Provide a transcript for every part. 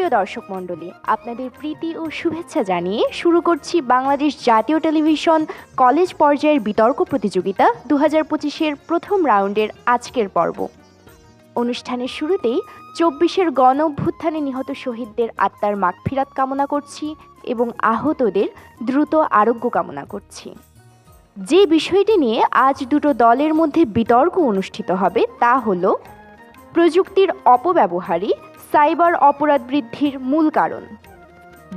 সুপ্রিয় দর্শক মণ্ডলী, আপনাদের প্রীতি ও শুভেচ্ছা জানিয়ে শুরু করছি বাংলাদেশ জাতীয় টেলিভিশন কলেজ পর্যায়ের বিতর্ক প্রতিযোগিতা 2025-এর প্রথম রাউন্ডের আজকের পর্ব। অনুষ্ঠানের শুরুতেই 24-এর গণ অভ্যুত্থানে নিহত শহীদদের আত্মার মাগফিরাত কামনা করছি এবং আহতদের দ্রুত আরোগ্য কামনা করছি। যে বিষয়টি নিয়ে আজ দুটো দলের মধ্যে বিতর্ক অনুষ্ঠিত হবে তা হলো প্রযুক্তির অপব্যবহারই সাইবার অপরাধ বৃদ্ধির মূল কারণ।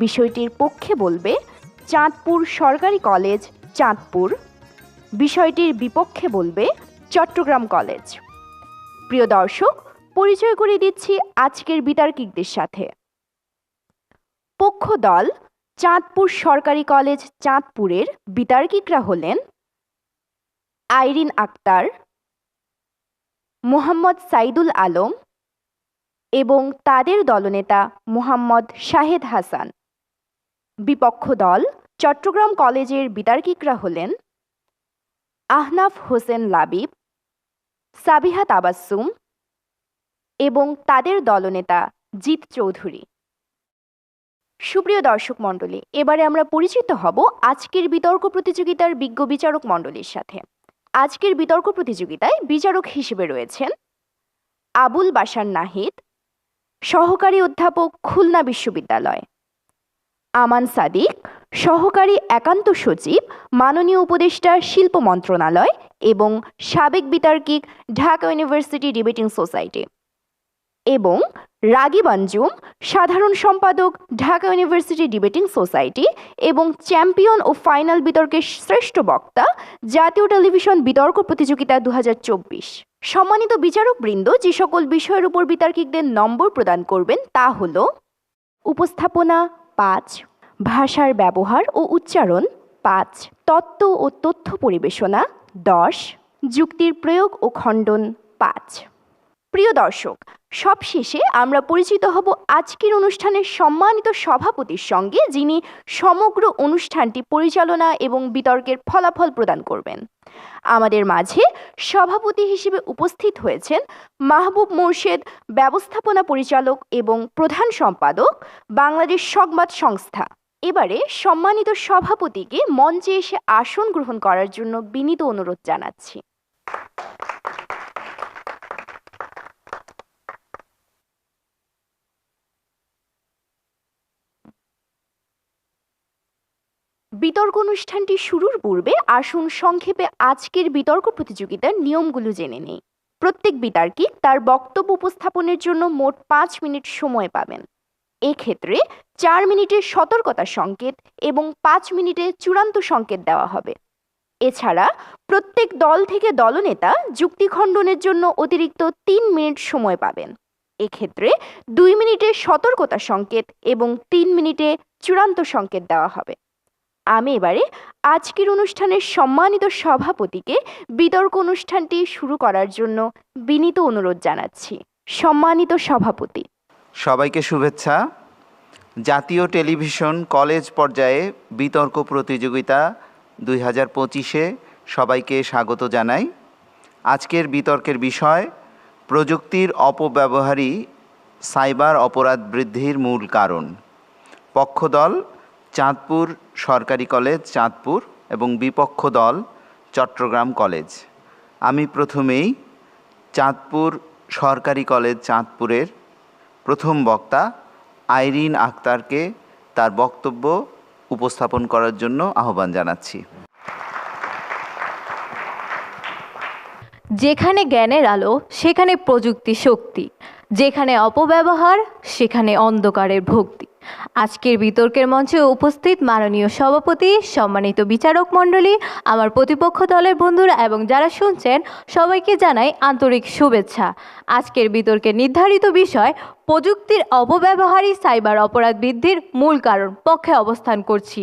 বিষয়টির পক্ষে বলবে চাঁদপুর সরকারি কলেজ চাঁদপুর, বিষয়টির বিপক্ষে বলবে চট্টগ্রাম কলেজ। প্রিয় দর্শক, পরিচয় করিয়ে দিচ্ছি আজকের বিতর্কিকদের সাথে। পক্ষ দল চাঁদপুর সরকারি কলেজ চাঁদপুরের বিতর্কিকরা হলেন আইরিন আক্তার, মোহাম্মদ সাইদুল আলম এবং তাদের দলনেতা মোহাম্মদ শাহেদ হাসান। বিপক্ষ দল চট্টগ্রাম কলেজের বিতর্কিকরা হলেন আহনাফ হোসেন লাবিব, সাবিহা তাবাসসুম এবং তাদের দলনেতা জিত চৌধুরী। সুপ্রিয় দর্শক মণ্ডলী, এবারে আমরা পরিচিত হব আজকের বিতর্ক প্রতিযোগিতার বিজ্ঞ বিচারক মণ্ডলীর সাথে। আজকের বিতর্ক প্রতিযোগিতায় বিচারক হিসেবে রয়েছেন আবুল বাশার নাহিদ, সহকারী অধ্যাপক খুলনা বিশ্ববিদ্যালয়; আমান সাদিক, সহকারী একান্ত সচিব মাননীয় উপদেষ্টা শিল্প মন্ত্রণালয় এবং সাবেক বিতার্কিক ঢাকা ইউনিভার্সিটি ডিবেটিং সোসাইটি; এবং রাগিব আঞ্জুম, সাধারণ সম্পাদক ঢাকা ইউনিভার্সিটি ডিবেটিং সোসাইটি এবং চ্যাম্পিয়ন ও ফাইনাল বিতর্কের শ্রেষ্ঠ বক্তা জাতীয় টেলিভিশন বিতর্ক প্রতিযোগিতা 2024। সম্মানিত বিচারকবৃন্দ, যে সকল বিষয়ের উপর বিতার্কিকদের নম্বর প্রদান করবেন তা হল উপস্থাপনা 5, ভাষার ব্যবহার ও উচ্চারণ 5, তত্ত্ব ও তথ্য পরিবেশনা 10, যুক্তির প্রয়োগ ও খণ্ডন 5। প্রিয় দর্শক, সবশেষে আমরা পরিচিত হব আজকের অনুষ্ঠানের সম্মানিত সভাপতির সঙ্গে, যিনি সমগ্র অনুষ্ঠানটি পরিচালনা এবং বিতর্কের ফলাফল প্রদান করবেন। আমাদের মাঝে সভাপতি হিসেবে উপস্থিত হয়েছেন মাহবুব মোর্শেদ, ব্যবস্থাপনা পরিচালক এবং প্রধান সম্পাদক, বাংলাদেশ সংবাদ সংস্থা। এবারে সম্মানিত সভাপতিকে মঞ্চে এসে আসন গ্রহণ করার জন্য বিনীত অনুরোধ জানাচ্ছি। বিতর্ক অনুষ্ঠানটি শুরুর পূর্বে আসুন সংক্ষেপে আজকের বিতর্ক প্রতিযোগিতার নিয়মগুলো জেনে নেই। প্রত্যেক বিতার্কিক তার বক্তব্য উপস্থাপনের জন্য মোট 5 মিনিট সময় পাবেন। এক্ষেত্রে 4 মিনিটের সতর্কতা সংকেত এবং 5 মিনিটে চূড়ান্ত সংকেত দেওয়া হবে। এছাড়া প্রত্যেক দল থেকে দলনেতা যুক্তি খণ্ডনের জন্য অতিরিক্ত 3 মিনিট সময় পাবেন। এক্ষেত্রে 2 মিনিটের সতর্কতা সংকেত এবং 3 মিনিটে চূড়ান্ত সংকেত দেওয়া হবে। আমি এবারে আজকের অনুষ্ঠানের সম্মানিত সভাপতিকে বিতর্ক অনুষ্ঠানটি শুরু করার জন্য বিনীত অনুরোধ জানাচ্ছি। সম্মানিত সভাপতি। সবাইকে শুভেচ্ছা। জাতীয় টেলিভিশন কলেজ পর্যায়ে বিতর্ক প্রতিযোগিতা 2025-এ সবাইকে স্বাগত জানাই। আজকের বিতর্কের বিষয় প্রযুক্তির অপব্যবহারই সাইবার অপরাধ বৃদ্ধির মূল কারণ। পক্ষ দল চাঁদপুর সরকারি কলেজ চাঁদপুর এবং বিপক্ষ দল চট্টগ্রাম কলেজ। আমি প্রথমেই চাঁদপুর সরকারি কলেজ চাঁদপুরের প্রথম বক্তা আইরিন আক্তারকে তার বক্তব্য উপস্থাপন করার জন্য আহ্বান জানাচ্ছি। যেখানে জ্ঞানের আলো সেখানে প্রযুক্তি শক্তি, যেখানে অপব্যবহার সেখানে অন্ধকারের ভক্তি। আজকের বিতর্কের মঞ্চে উপস্থিত মাননীয় সভাপতি, সম্মানিত বিচারক মণ্ডলী, আমার প্রতিপক্ষ দলের বন্ধুরা এবং যারা শুনছেন সবাইকে জানাই আন্তরিক শুভেচ্ছা। আজকের বিতর্কের নির্ধারিত বিষয় প্রযুক্তির অপব্যবহারই সাইবার অপরাধ বৃদ্ধির মূল কারণ পক্ষে অবস্থান করছি।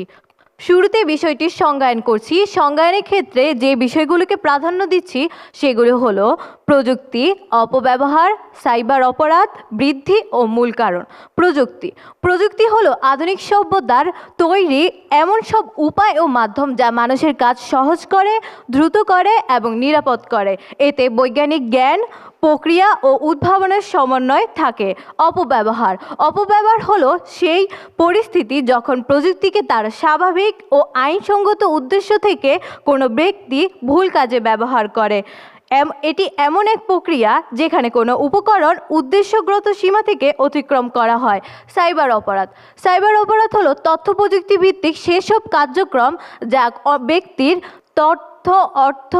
শুরুতে বিষয়টির সংজ্ঞায়ন করছি। সংজ্ঞায়নের ক্ষেত্রে যে বিষয়গুলোকে প্রাধান্য দিচ্ছি সেগুলো হলো প্রযুক্তি অপব্যবহার, সাইবার অপরাধ বৃদ্ধি ও মূল কারণ। প্রযুক্তি হলো আধুনিক সভ্যতার তৈরি এমন সব উপায় ও মাধ্যম যা মানুষের কাজ সহজ করে, দ্রুত করে এবং নিরাপদ করে। এতে বৈজ্ঞানিক জ্ঞান, প্রক্রিয়া ও উদ্ভাবনের সমন্বয় থাকে। অপব্যবহার হলো সেই পরিস্থিতি যখন প্রযুক্তিকে তার স্বাভাবিক ও আইনসঙ্গত উদ্দেশ্য থেকে কোনো ব্যক্তি ভুল কাজে ব্যবহার করে। এটি এমন এক প্রক্রিয়া যেখানে কোনো উপকরণ উদ্দেশ্যগত সীমা থেকে অতিক্রম করা হয়। সাইবার অপরাধ হলো তথ্য প্রযুক্তি ভিত্তিক সেসব কার্যক্রম যা ব্যক্তির অর্থ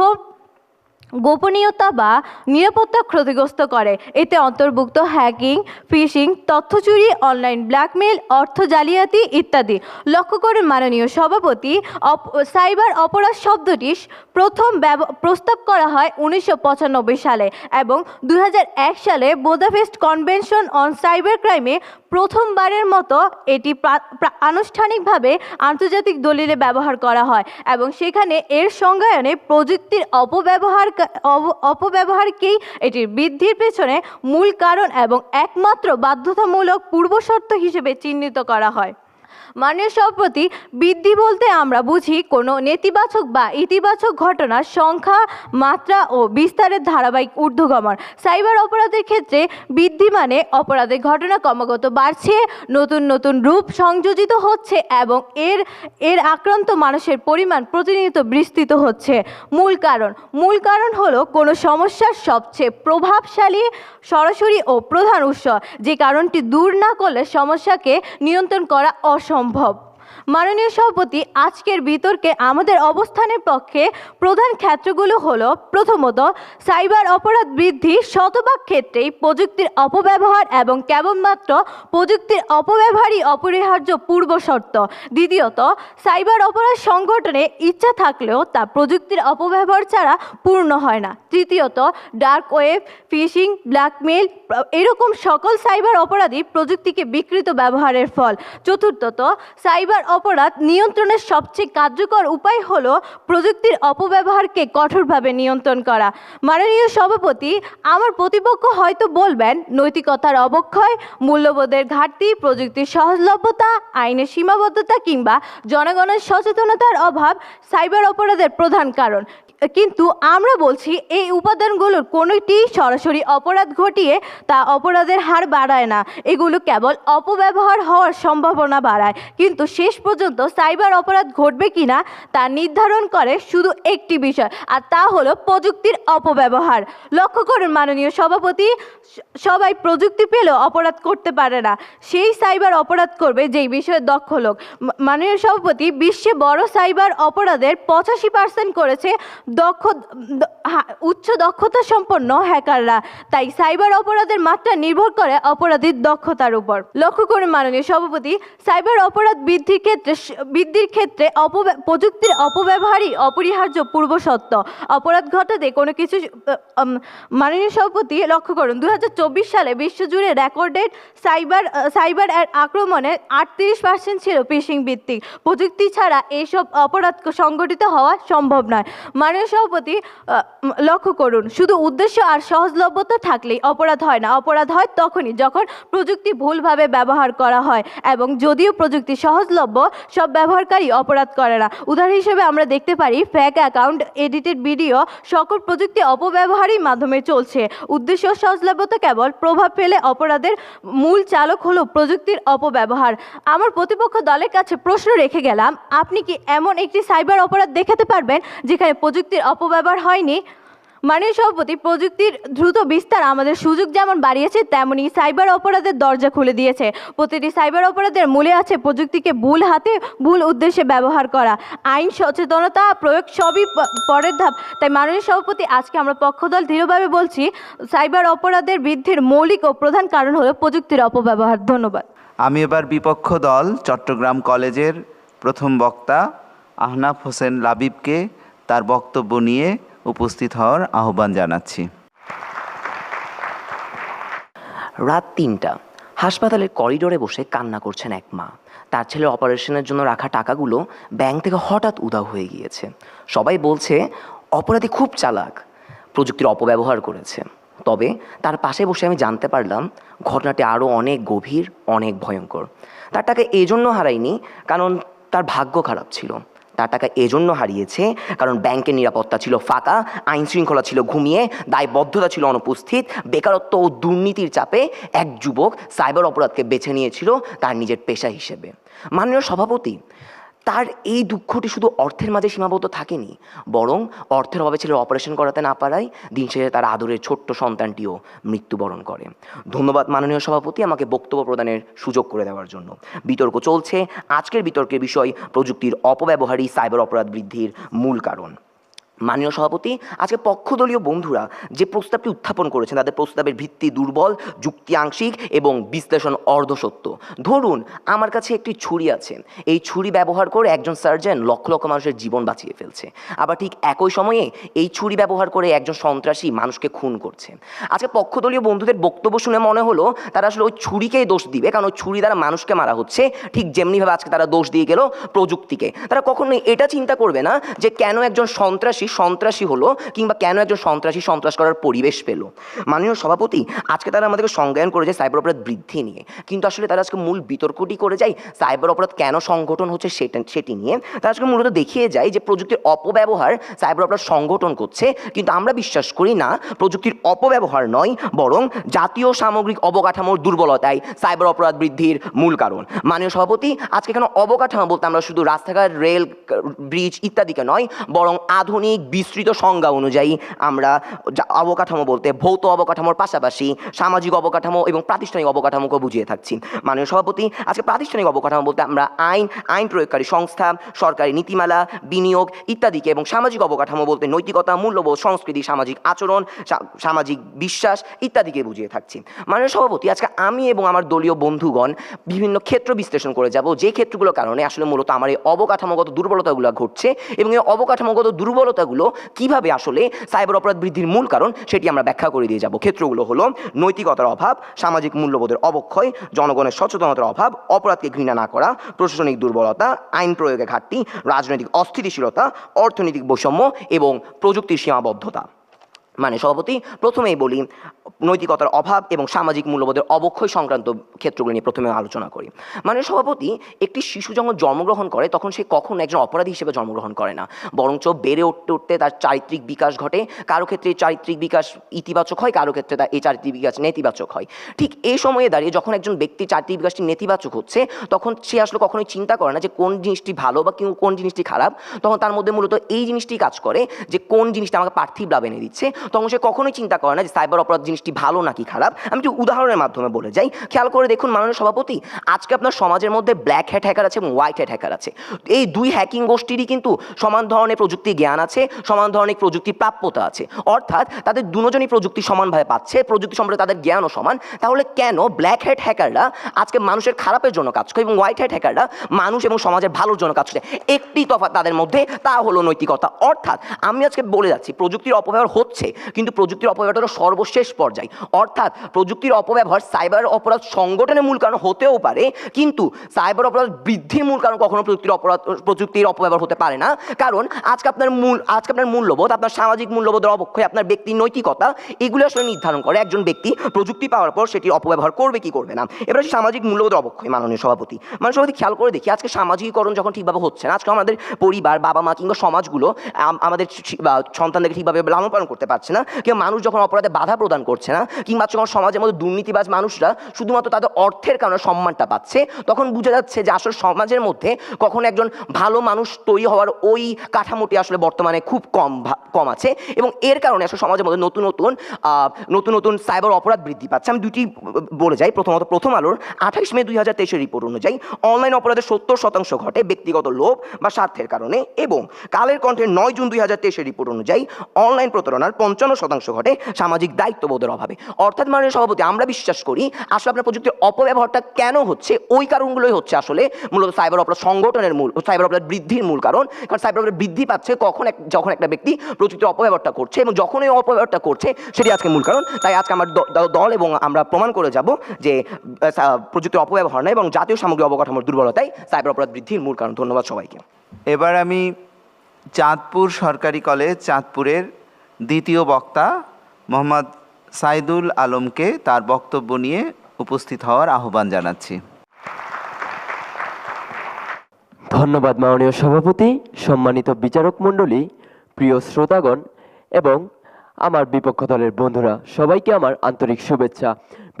গোপনীয়তা বা নিরাপত্তা ক্ষতিগ্রস্ত করে। এতে অন্তর্ভুক্ত হ্যাকিং, ফিশিং, তথ্য চুরি, অনলাইন ব্ল্যাকমেল, অর্থ জালিয়াতি ইত্যাদি। লক্ষ্য করেন মাননীয় সভাপতি, সাইবার অপরাধ শব্দটি প্রথম প্রস্তাব করা হয় 1995 সালে এবং 2001 সালে বুদাপেস্ট কনভেনশন অন সাইবার ক্রাইমে প্রথমবারের মতো এটি আনুষ্ঠানিকভাবে আন্তর্জাতিক দলিলে ব্যবহার করা হয় এবং সেখানে এর সংজ্ঞায়নে প্রযুক্তির অপব্যবহারকেই এটির বৃদ্ধির পেছনে মূল কারণ এবং একমাত্র বাধ্যতামূলক পূর্বশর্ত হিসেবে চিহ্নিত করা হয়। মাননীয় সভাপতি, বৃদ্ধি বলতে আমরা বুঝি কোনো নেতিবাচক বা ইতিবাচক ঘটনার সংখ্যা, মাত্রা ও বিস্তারের ধারাবাহিক ঊর্ধ্বগমন। সাইবার অপরাধের ক্ষেত্রে বৃদ্ধি মানে অপরাধের ঘটনা ক্রমাগত বাড়ছে, নতুন রূপ সংযোজিত হচ্ছে এবং এর আক্রান্ত মানুষের পরিমাণ প্রতিনিয়ত বিস্তৃত হচ্ছে। মূল কারণ হলো কোনো সমস্যার সবচেয়ে প্রভাবশালী, সরাসরি ও প্রধান উৎস, যে কারণটি দূর না করলে সমস্যাকে নিয়ন্ত্রণ করা অসম্ভব। মাননীয় সভাপতি, আজকের বিতর্কে আমাদের অবস্থানের পক্ষে প্রধান ক্ষেত্রগুলো হলো: প্রথমত, সাইবার অপরাধ বৃদ্ধি শতভাগ ক্ষেত্রেই প্রযুক্তির অপব্যবহার এবং কেবলমাত্র প্রযুক্তির অপব্যবহারই অপরিহার্য পূর্বশর্ত। দ্বিতীয়ত, সাইবার অপরাধ সংগঠনে ইচ্ছা থাকলেও তা প্রযুক্তির অপব্যবহার ছাড়া পূর্ণ হয় না। তৃতীয়ত, ডার্ক ওয়েব, ফিশিং, ব্ল্যাকমেল এরকম সকল সাইবার অপরাধী প্রযুক্তিকে বিকৃত ব্যবহারের ফল। চতুর্থত, সাইবার অপরাধ নিয়ন্ত্রণের সবচেয়ে কার্যকর উপায় হলো প্রযুক্তির অপব্যবহারকে কঠোরভাবে নিয়ন্ত্রণ করা। মাননীয় সভাপতি, আমার প্রতিপক্ষ হয়তো বলবেন নৈতিকতার অবক্ষয়, মূল্যবোধের ঘাটতি, প্রযুক্তির সহজলভ্যতা, আইনের সীমাবদ্ধতা কিংবা জনগণের সচেতনতার অভাব সাইবার অপরাধের প্রধান কারণ। কিন্তু আমরা বলছি এই উপাদানগুলোর কোনোটি সরাসরি অপরাধ ঘটিয়ে তা অপরাধের হার বাড়ায় না, এগুলো কেবল অপব্যবহার হওয়ার সম্ভাবনা বাড়ায়। কিন্তু শেষ পর্যন্ত সাইবার অপরাধ ঘটবে কিনা তা নির্ধারণ করে শুধু একটি বিষয়, আর তা হলো প্রযুক্তির অপব্যবহার। লক্ষ্য করুন মাননীয় সভাপতি, সবাই প্রযুক্তি পেলেও অপরাধ করতে পারে না। সেই সাইবার অপরাধ করবে যেই বিষয়ে দক্ষ লোক। মাননীয় সভাপতি, বিশ্বে বড় সাইবার অপরাধের 85% করেছে উচ্চ দক্ষতা সম্পন্ন হ্যাকাররা। তাই সাইবার অপরাধের মাত্রা নির্ভর করে অপরাধীর দক্ষতার উপর। লক্ষ্য করুন মাননীয় সভাপতি, সাইবার অপরাধ বৃদ্ধির ক্ষেত্রে প্রযুক্তির অপব্যবহারই অপরিহার্য পূর্বশর্ত। অপরাধ ঘটাতে কোনো কিছু মাননীয় সভাপতি লক্ষ্য করুন, 2024 সালে বিশ্বজুড়ে রেকর্ডেড সাইবার আক্রমণের 38% ছিল ফিশিং ভিত্তিক। প্রযুক্তি ছাড়া এইসব অপরাধ সংগঠিত হওয়া সম্ভব নয়। মাননীয় সভাপতি, লক্ষ্য করুন, শুধু উদ্দেশ্য আর সহজলভ্যতা থাকলেই অপরাধ হয় না। অপরাধ হয় তখনই যখন প্রযুক্তি ভুলভাবে ব্যবহার করা হয়, এবং যদিও প্রযুক্তি সহজলভ্য, সব ব্যবহারকারী অপরাধ করে না। উদাহরণ হিসেবে আমরা দেখতে পারি ফেক অ্যাকাউন্ট, এডিটেড ভিডিও, সকল প্রযুক্তি অপব্যবহারই মাধ্যমে চলছে। উদ্দেশ্য সহজলভ্যতা কেবল প্রভাব ফেলে, অপরাধের মূল চালক হলো প্রযুক্তির অপব্যবহার। আমার প্রতিপক্ষ দলের কাছে প্রশ্ন রেখে গেলাম, আপনি কি এমন একটি সাইবার অপরাধ দেখাতে পারবেন যেখানে প্রযুক্তির অপব্যবহার হয়নি? মাননীয় সভাপতি, প্রযুক্তির দ্রুত বিস্তার আমাদের সুযোগ যেমন বাড়িয়েছে, তেমনি সাইবার অপরাধের দরজা খুলে দিয়েছে। প্রতিটি সাইবার অপরাধের মূলে আছে প্রযুক্তিকে ভুল হাতে ভুল উদ্দেশ্যে ব্যবহার করা। আইন সচেতনতা প্রয়োগ সবই পরের ধাপ। তাই মাননীয় সভাপতি, আজকে আমরা পক্ষদল দৃঢ়ভাবে বলছি, সাইবার অপরাধের বৃদ্ধির মৌলিক ও প্রধান কারণ হলো প্রযুক্তির অপব্যবহার। ধন্যবাদ। আমি এবার বিপক্ষ দল চট্টগ্রাম কলেজের প্রথম বক্তা আহনাফ হোসেন লাবিবকে তার বক্তব্য নিয়ে উপস্থিত হওয়ার আহ্বান জানাচ্ছি। রাত ৩টা, হাসপাতালের করিডোরে বসে কান্না করছেন এক মা। তার ছেলের অপারেশনের জন্য রাখা টাকাগুলো ব্যাংক থেকে হঠাৎ উধাও হয়ে গিয়েছে। সবাই বলছে অপরাধী খুব চালাক। প্রযুক্তির অপব্যবহার করেছে। তবে তার পাশে বসে আমি জানতে পারলাম ঘটনাটি আরও অনেক গভীর, অনেক ভয়ঙ্কর। তার টাকা এজন্য হারায়নি কারণ তার ভাগ্য খারাপ ছিল, তার টাকা এজন্য হারিয়েছে কারণ ব্যাংকের নিরাপত্তা ছিল ফাঁকা, আইন শৃঙ্খলা ছিল ঘুমিয়ে, দায়বদ্ধতা ছিল অনুপস্থিত, বেকারত্ব ও দুর্নীতির চাপে এক যুবক সাইবার অপরাধকে বেছে নিয়েছিল তার নিজের পেশা হিসেবে। মাননীয় সভাপতি, তার এই দুঃখটি শুধু অর্থের মাঝে সীমাবদ্ধ থাকেনি, বরং অর্থের অভাবে ছেলের অপারেশন করাতে না পারায় দিন শেষে তার আদরের ছোট্ট সন্তানটিও মৃত্যুবরণ করে। ধন্যবাদ মাননীয় সভাপতি আমাকে বক্তব্য প্রদানের সুযোগ করে দেওয়ার জন্য। বিতর্ক চলছে। আজকের বিতর্কের বিষয় প্রযুক্তির অপব্যবহারই সাইবার অপরাধ বৃদ্ধির মূল কারণ। মাননীয় সভাপতি, আজকে পক্ষদলীয় বন্ধুরা যে প্রস্তাবটি উত্থাপন করেছেন তাদের প্রস্তাবের ভিত্তি দুর্বল, যুক্তি আংশিক এবং বিশ্লেষণ অর্ধসত্য। ধরুন আমার কাছে একটি ছুরি আছে, এই ছুরি ব্যবহার করে একজন সার্জন লক্ষ লক্ষ মানুষের জীবন বাঁচিয়ে ফেলছে, আবার ঠিক একই সময়ে এই ছুরি ব্যবহার করে একজন সন্ত্রাসী মানুষকে খুন করছে। আজকে পক্ষদলীয় বন্ধুদের বক্তব্য শুনে মনে হলো তারা আসলে ওই ছুরিকেই দোষ দিবে, কারণ ওই ছুরি দ্বারা মানুষকে মারা হচ্ছে, ঠিক যেমনিভাবে আজকে তারা দোষ দিয়ে গেল প্রযুক্তিকে। তারা কখনোই এটা চিন্তা করবে না যে কেন একজন সন্ত্রাসী হলো কিংবা কেন একজন সন্ত্রাসী সন্ত্রাস করার পরিবেশ পেল। মাননীয় সভাপতি, আজকে তারা আমাদেরকে সংজ্ঞায়ন করে যায় সাইবার অপরাধ বৃদ্ধি নিয়ে, কিন্তু আসলে তারা আজকে মূল বিতর্কটি করে যায় সাইবার অপরাধ কেন সংগঠন হচ্ছে সেটি নিয়ে। তারা আজকে মূলত দেখিয়ে যায় যে প্রযুক্তির অপব্যবহার সাইবার অপরাধ সংগঠন করছে, কিন্তু আমরা বিশ্বাস করি না প্রযুক্তির অপব্যবহার নয়, বরং জাতীয় সামগ্রিক অবকাঠামোর দুর্বলতাই সাইবার অপরাধ বৃদ্ধির মূল কারণ। মাননীয় সভাপতি, আজকে এখানে অবকাঠামো বলতে আমরা শুধু রাস্তাঘাট, রেল, ব্রিজ ইত্যাদিকে নয়, বরং আধুনিক বিস্তৃত সংজ্ঞা অনুযায়ী আমরা অবকাঠামো বলতে ভৌত অবকাঠামোর পাশাপাশি সামাজিক অবকাঠামো এবং প্রাতিষ্ঠানিক অবকাঠামোকে বুঝিয়ে থাকছি। মাননীয় সভাপতি, আজকে প্রাতিষ্ঠানিক অবকাঠামো বলতে আমরা আইন প্রয়োগকারী সংস্থা, সরকারি নীতিমালা, বিনিয়োগ ইত্যাদিকে, এবং সামাজিক অবকাঠামো বলতে নৈতিকতা, মূল্যবোধ, সংস্কৃতি, সামাজিক আচরণ, সামাজিক বিশ্বাস ইত্যাদিকে বুঝিয়ে থাকছি। মাননীয় সভাপতি, আজকে আমি এবং আমার দলীয় বন্ধুগণ বিভিন্ন ক্ষেত্র বিশ্লেষণ করে যাব, যে ক্ষেত্রগুলোর কারণে আসলে মূলত আমার এই অবকাঠামোগত দুর্বলতাগুলো ঘটছে, এবং এই অবকাঠামোগত দুর্বলতাগুলো কিভাবে আসলে সাইবার অপরাধ বৃদ্ধির মূল কারণ সেটি আমরা ব্যাখ্যা করে দিয়ে যাব। ক্ষেত্রগুলো হলো নৈতিকতার অভাব, সামাজিক মূল্যবোধের অবক্ষয়, জনগণের সচেতনতার অভাব, অপরাধকে ঘৃণা না করা, প্রশাসনিক দুর্বলতা, আইন প্রয়োগে ঘাটতি, রাজনৈতিক অস্থিতিশীলতা, অর্থনৈতিক বৈষম্য এবং প্রযুক্তির সীমাবদ্ধতা। মানে সভাপতি, প্রথমেই বলি নৈতিকতার অভাব এবং সামাজিক মূল্যবোধের অবক্ষয় সংক্রান্ত ক্ষেত্রগুলো নিয়ে প্রথমে আলোচনা করি। মানে সভাপতি, একটি শিশু যখন জন্মগ্রহণ করে তখন সে কখনো একজন অপরাধী হিসেবে জন্মগ্রহণ করে না, বরঞ্চ বেড়ে উঠতে উঠতে তার চারিত্রিক বিকাশ ঘটে। কারো ক্ষেত্রে চারিত্রিক বিকাশ ইতিবাচক হয়, কারো ক্ষেত্রে তার এই চারিত্রিক বিকাশ নেতিবাচক হয়। ঠিক এই সময়ে দাঁড়িয়ে যখন একজন ব্যক্তির চারিত্রিক বিকাশটি নেতিবাচক হচ্ছে, তখন সে আসলে কখনোই চিন্তা করে না যে কোন জিনিসটি ভালো বা কোন জিনিসটি খারাপ। তখন তার মধ্যে মূলত এই জিনিসটি কাজ করে যে কোন জিনিসটা আমাকে পার্থিব লাভ এনে দিচ্ছে। তখন সে কখনোই চিন্তা করে না যে সাইবার অপরাধ জিনিসটি ভালো নাকি খারাপ। আমি একটু উদাহরণের মাধ্যমে বলে যাই। খেয়াল করে দেখুন মাননীয় সভাপতি, আজকে আপনার সমাজের মধ্যে ব্ল্যাক হ্যাট হ্যাকার আছে এবং হোয়াইট হ্যাট হ্যাকার আছে। এই দুই হ্যাকিং গোষ্ঠীরই কিন্তু সমান ধরনের প্রযুক্তি জ্ঞান আছে, সমান ধরনের প্রযুক্তির প্রাপ্যতা আছে, অর্থাৎ তাদের দুজনই প্রযুক্তি সমানভাবে পাচ্ছে, প্রযুক্তি সম্পর্কে তাদের জ্ঞানও সমান। তাহলে কেন ব্ল্যাক হ্যাট হ্যাকাররা আজকে মানুষের খারাপের জন্য কাজ করে এবং হোয়াইট হ্যাট হ্যাকাররা মানুষ এবং সমাজের ভালোর জন্য কাজ করে? একটি তফাৎ তাদের মধ্যে, তা হলো নৈতিকতা। অর্থাৎ আমি আজকে বলে যাচ্ছি প্রযুক্তির অপব্যবহার হচ্ছে, কিন্তু প্রযুক্তির অপব্যবহার হলো সর্বশেষ পর্যায়ে। অর্থাৎ প্রযুক্তির অপব্যবহার সাইবার অপরাধ সংগঠনের মূল কারণ হতেও পারে, কিন্তু সাইবার অপরাধ বৃদ্ধির মূল কারণ কখনো প্রযুক্তির অপব্যবহার হতে পারে না। কারণ আজকে আপনার মূল্যবোধ, আপনার সামাজিক মূল্যবোধের অবক্ষয়, আপনার ব্যক্তির নৈতিকতা, এগুলো আসলে নির্ধারণ করে একজন ব্যক্তি প্রযুক্তি পাওয়ার পর সেটি অপব্যবহার করবে কি করবে না। এবার সামাজিক মূল্যবোধের অবক্ষয়। মাননীয় সভাপতি, খেয়াল করে দেখি আজকে সামাজিকীকরণ যখন ঠিকভাবে হচ্ছে না, আজকে আমাদের পরিবার, বাবা মা কিংবা সমাজগুলো আমাদের সন্তানদেরকে ঠিকভাবে লালন পালন করতে পারছে না, কিংবা মানুষ যখন অপরাধে বাধা প্রদান করছে না, কিংবা যখন সমাজের মধ্যে দুর্নীতিবাজ মানুষরা শুধুমাত্র তাদের অর্থের কারণে সম্মানটা পাচ্ছে, তখন বোঝা যাচ্ছে যে আসলে সমাজের মধ্যে কখন একজন ভালো মানুষ তৈরি হওয়ার ওই কাঠামোটি আসলে বর্তমানে খুব কম আছে, এবং এর কারণে আসলে সমাজের মধ্যে নতুন নতুন সাইবার অপরাধ বৃদ্ধি পাচ্ছে। আমি দুটি বলে যাই। প্রথমত, প্রথম আলোর 28 মে 2023 রিপোর্ট অনুযায়ী অনলাইন অপরাধের 70% ঘটে ব্যক্তিগত লোভ বা স্বার্থের কারণে, এবং কালের কণ্ঠের 9 জুন 2023 রিপোর্ট অনুযায়ী অনলাইন প্রতারণার 55% ঘটে সামাজিক দায়িত্ববোধের অভাবে। অর্থাৎ মাননীয় সভাপতি, আমরা বিশ্বাস করি আসলে আপনার প্রযুক্তির অপব্যবহারটা কেন হচ্ছে, ওই কারণগুলোই হচ্ছে আসলে মূলত সাইবার অপরাধ সংগঠনের সাইবার অপরাধ বৃদ্ধির মূল কারণ। কারণ সাইবার অপরাধ বৃদ্ধি পাচ্ছে যখন একটা ব্যক্তি প্রযুক্তির অপব্যবহারটা করছে, এবং যখন এই অপব্যবহারটা করছে সেটি আজকে মূল কারণ। তাই আজকে আমার দল এবং আমরা প্রমাণ করে যাব যে প্রযুক্তির অপব্যবহার নয় এবং জাতীয় সামগ্রিক অবকাঠামোর দুর্বলতাই সাইবার অপরাধ বৃদ্ধির মূল কারণ। ধন্যবাদ সবাইকে। এবার আমি চাঁদপুর সরকারি কলেজ চাঁদপুরের দ্বিতীয় বক্তা মোহাম্মদ সাইদুল আলমকে তার বক্তব্য নিয়ে উপস্থিত হওয়ার আহ্বান জানাচ্ছি। ধন্যবাদ মাননীয় সভাপতি, সম্মানিত বিচারক মণ্ডলী, প্রিয় শ্রোতাগণ এবং আমার বিপক্ষ দলের বন্ধুরা, সবাইকে আমার আন্তরিক শুভেচ্ছা।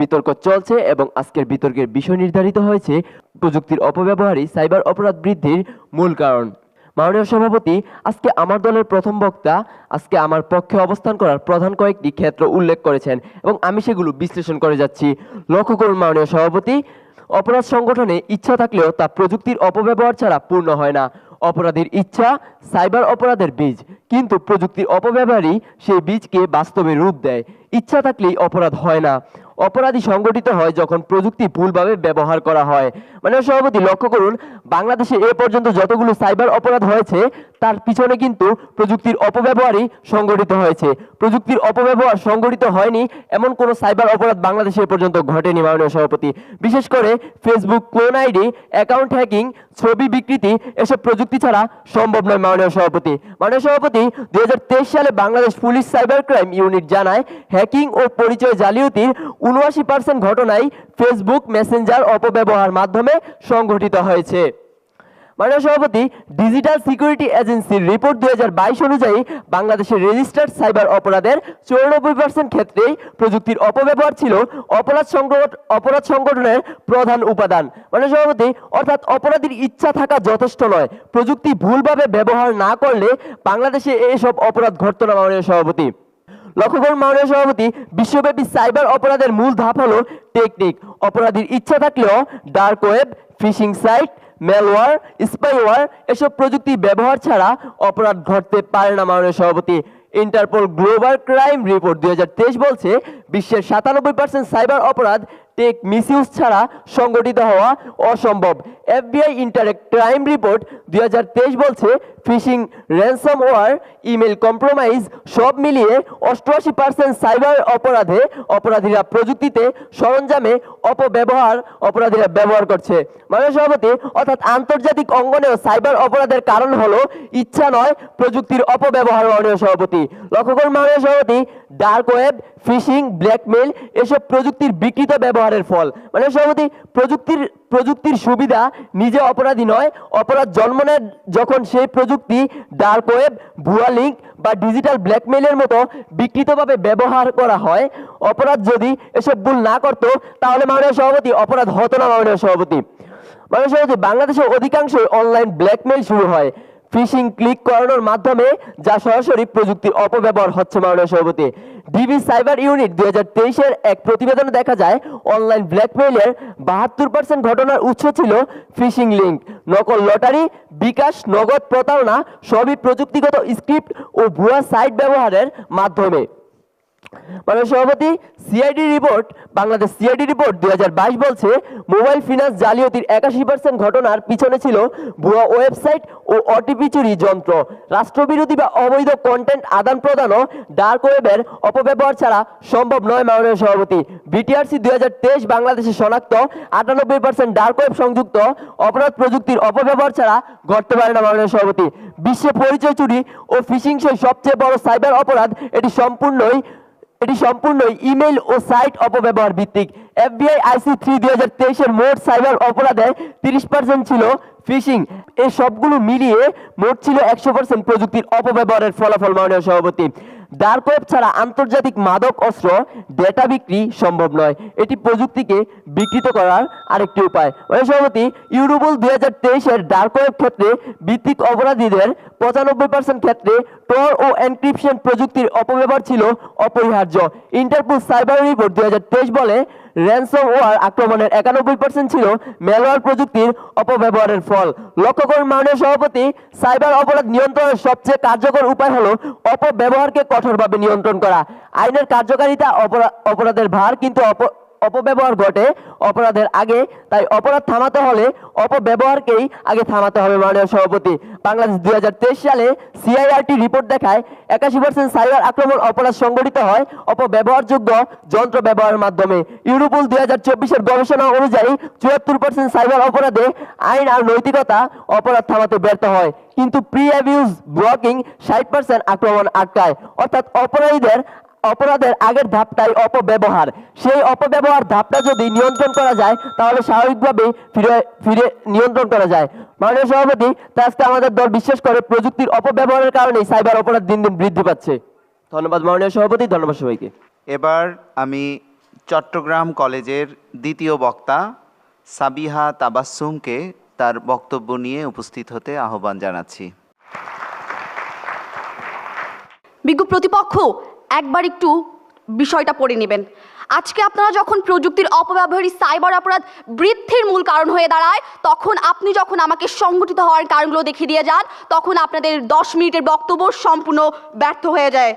বিতর্ক চলছে এবং আজকের বিতর্কের বিষয় নির্ধারিত হয়েছে প্রযুক্তির অপব্যবহারই সাইবার অপরাধ বৃদ্ধির মূল কারণ। মাননীয় সভাপতি, আজকে আমার দলের প্রথম বক্তা আজকে আমার পক্ষে অবস্থান করার প্রধান কয়েকটি ক্ষেত্র উল্লেখ করেছেন এবং আমি সেগুলো বিশ্লেষণ করে যাচ্ছি। লক্ষ্য করুন মাননীয় সভাপতি, অপরাধ সংগঠনে ইচ্ছা থাকলেও তা প্রযুক্তির অপব্যবহার ছাড়া পূর্ণ হয় না। অপরাধীর ইচ্ছা সাইবার অপরাধের বীজ, কিন্তু প্রযুক্তির অপব্যবহারই সেই বীজকে বাস্তবে রূপ দেয়। ইচ্ছা থাকলেই অপরাধ হয় না, অপরাধী সংগঠিত হয় যখন প্রযুক্তি ভুলভাবে ব্যবহার করা হয়। মানে সভাপতি, লক্ষ্য করুন, বাংলাদেশে এ পর্যন্ত যতগুলো সাইবার অপরাধ হয়েছে তার পিছনে কিন্তু প্রযুক্তির অপব্যবহারই সংগঠিত হয়েছে। প্রযুক্তির অপব্যবহার সংগঠিত হয়নি এমন কোনো সাইবার অপরাধ বাংলাদেশে এ পর্যন্ত ঘটেনি মাননীয় সভাপতি। বিশেষ করে Facebook clone ID, account hacking, ছবি বিকৃতি এসব প্রযুক্তি ছাড়া সম্ভব নয় মাননীয় সভাপতি। মাননীয় সভাপতি, 2023 সালে Bangladesh police cyber crime unit জানায় হ্যাকিং ও পরিচয় জালিয়াতির 79% ঘটনাই ফেসবুক মেসেঞ্জার অপব্যবহার মাধ্যমে সংঘটিত হয়েছে। মাননীয় সভাপতি, ডিজিটাল সিকিউরিটি এজেন্সির রিপোর্ট 2022 অনুযায়ী বাংলাদেশের রেজিস্টার্ড সাইবার অপরাধের 94% ক্ষেত্রেই প্রযুক্তির অপব্যবহার ছিল অপরাধ সংগঠনের প্রধান উপাদান। মাননীয় সভাপতি, অর্থাৎ অপরাধীর ইচ্ছা থাকা যথেষ্ট নয়, প্রযুক্তি ভুলভাবে ব্যবহার না করলে বাংলাদেশে এসব অপরাধ ঘটত না মাননীয় সভাপতি। লক্ষ্য করুন মাননীয় সভাপতি, বিশ্বব্যাপী সাইবার অপরাধের মূল ধাপ হলো টেকনিক। অপরাধীর ইচ্ছা থাকলেও dark web, phishing site, malware, spyware এসব প্রযুক্তি ব্যবহার ছাড়া অপরাধ ঘটতে পারে না মাননীয় সভাপতি। ইন্টারপোল গ্লোবাল ক্রাইম রিপোর্ট 2023 বলছে বিশ্বের 97% সাইবার অপরাধ টেক মিসইউজ ছাড়া সংগঠিত হওয়া অসম্ভব। এফবিআই ইন্টারেক্ট ক্রাইম রিপোর্ট 2023 বলছে ফিশিং, র্যানসামওয়্যার, ইমেল কম্প্রোমাইজ সব মিলিয়ে 88% সাইবার অপরাধে অপরাধীরা প্রযুক্তিতে সরঞ্জামে অপরাধীরা ব্যবহার করছে মাননীয় সভাপতি। অর্থাৎ আন্তর্জাতিক অঙ্গনেও সাইবার অপরাধের কারণ হলো ইচ্ছা নয়, প্রযুক্তির অপব্যবহার মাননীয় সভাপতি। লক্ষ্য করুন মাননীয় সভাপতি, ডার্ক ওয়েব, ফিশিং, ব্ল্যাকমেল এসব প্রযুক্তির বিকৃত ব্যবহারের ফল। মানে সভাপতি, প্রযুক্তির সুবিধা নিজে অপরাধী নয়, অপরাধ জন্ম নেয় যখন সেই প্রযুক্তি ডার্ক ওয়েব, ভুয়া লিঙ্ক বা ডিজিটাল ব্ল্যাকমেইলের মতো বিকৃতভাবে ব্যবহার করা হয়। অপরাধ যদি এসব ভুল না করত তাহলে মাননীয় সভাপতি অপরাধ হতো না মাননীয় সভাপতি। মাননীয় সভাপতি, বাংলাদেশে অধিকাংশই অনলাইন ব্ল্যাকমেইল শুরু হয় ফিশিং ক্লিক করানোর মাধ্যমে, যা সরাসরি প্রযুক্তির অপব্যবহার হচ্ছে মাননীয় সভাপতি। ডিবি সাইবার ইউনিট 2023-এর এক প্রতিবেদনে দেখা যায় অনলাইন ব্ল্যাকমেইলের 72% ঘটনার উৎস ছিল ফিশিং লিঙ্ক, নকল লটারি, বিকাশ, নগদ প্রতারণা সবই প্রযুক্তিগত স্ক্রিপ্ট ও ভুয়া সাইট ব্যবহারের মাধ্যমে। মাননীয় সভাপতি, বাংলাদেশ সিআইডি রিপোর্ট 2022 বলছে মোবাইল ফিনান্স জালিয়াতির 81% ঘটনার পিছনে ছিল ভুয়া ওয়েবসাইট ও ওটিপি চুরি যন্ত্র। রাষ্ট্রবিরোধী বা অবৈধ কন্টেন্ট আদান প্রদানও ডার্ক ওয়েবের অপব্যবহার ছাড়া সম্ভব নয় মাননীয় সভাপতি। বিটিআরসি 2023 বাংলাদেশে শনাক্ত 98% ডার্ক ওয়েব সংযুক্ত অপরাধ প্রযুক্তির অপব্যবহার ছাড়া ঘটতে পারে না মাননীয় সভাপতি। বিশ্বে পরিচয় চুরি ও ফিশিং সবচেয়ে বড় সাইবার অপরাধ। এটি সম্পূর্ণই ইমেল ও সাইট অপব্যবহার ভিত্তিক। এফবিআই আইসি 3 2023-এর মোট সাইবার অপরাধের 30% ছিল ফিশিং। এই সবগুলো মিলিয়ে মোট ছিল 100% প্রযুক্তির অপব্যবহারের ফলাফল মাননীয় সভাপতি। ডার্ক ওয়েব ছাড়া আন্তর্জাতিক মাদক অস্ত্র ডেটা বিক্রি সম্ভব নয়, এটি প্রযুক্তিকে বিকৃত করার আরেকটি উপায়। মাননীয় সভাপতি, ইউরোপল 2023-এর ডার্ক ওয়েব ক্ষেত্রে ভিত্তিক অপরাধীদের 95% ক্ষেত্রে টর ও এনক্রিপশন প্রযুক্তির অপব্যবহার ছিল অপরিহার্য। ইন্টারপোল সাইবার রিপোর্ট 2023 বলে র্যানসমওয়্যার আক্রমণের 91% ছিল ম্যালওয়্যার প্রযুক্তির অপব্যবহারের ফল। লক্ষ্য করুন মাননীয় সভাপতি, সাইবার অপরাধ নিয়ন্ত্রণের সবচেয়ে কার্যকর উপায় হলো অপব্যবহারকে কঠোরভাবে নিয়ন্ত্রণ করা। আইনের কার্যকারিতা অপরাধের ভার কিন্তু অপব্যবহার ঘটে অপরাধের আগে, তাই অপরাধ থামাতে হলে অপব্যবহারকেই আগে থামাতে হবে। মাননীয় সভাপতি, বাংলাদেশ 2023 সালে সিআইআরটি রিপোর্ট দেখায় 81% সাইবার আক্রমণ অপরাধ সংঘটিত হয় অপব্যবহারযোগ্য যন্ত্র ব্যবহারের মাধ্যমে। ইউরোপোল 2024-এর গবেষণা অনুযায়ী 74% সাইবার অপরাধে আইন আর নৈতিকতা অপরাধ থামাতে ব্যর্থ হয়, কিন্তু প্রি অ্যাবিউজ ব্লকিং 60% আক্রমণ আটকায়। অর্থাৎ অপরাধের আগের ধাপটাই অপব্যবহার। সেই অপব্যবহার ধাপটা যদি নিয়ন্ত্রণ করা যায় তাহলে স্বাভাবিকভাবে ফিরে নিয়ন্ত্রণ করা যায়। মাননীয় সভাপতি, তাই আজকে আমাদের দল বিশ্বাস করে প্রযুক্তির অপব্যবহারের কারণেই সাইবার অপরাধ দিন দিন বৃদ্ধি পাচ্ছে। ধন্যবাদ মাননীয় সভাপতি, ধন্যবাদ সবাইকে। এবার আমি চট্টগ্রাম কলেজের দ্বিতীয় বক্তা সাবিহা তাবাসসুমকে তার বক্তব্য নিয়ে উপস্থিত হতে আহ্বান জানাচ্ছি। বিজ্ঞ প্রতিপক্ষ একবার একটু বিষয়টা পড়ে নেবেন। আজকে আপনারা যখন প্রযুক্তির অপব্যবহারী সাইবার অপরাধ বৃদ্ধির মূল কারণ হয়ে দাঁড়ায়, তখন আপনি যখন আমাকে সংগঠিত হওয়ার কারণগুলো দেখিয়ে দিয়ে যান, তখন আপনাদের 10 মিনিটের বক্তব্য সম্পূর্ণ ব্যর্থ হয়ে যায়।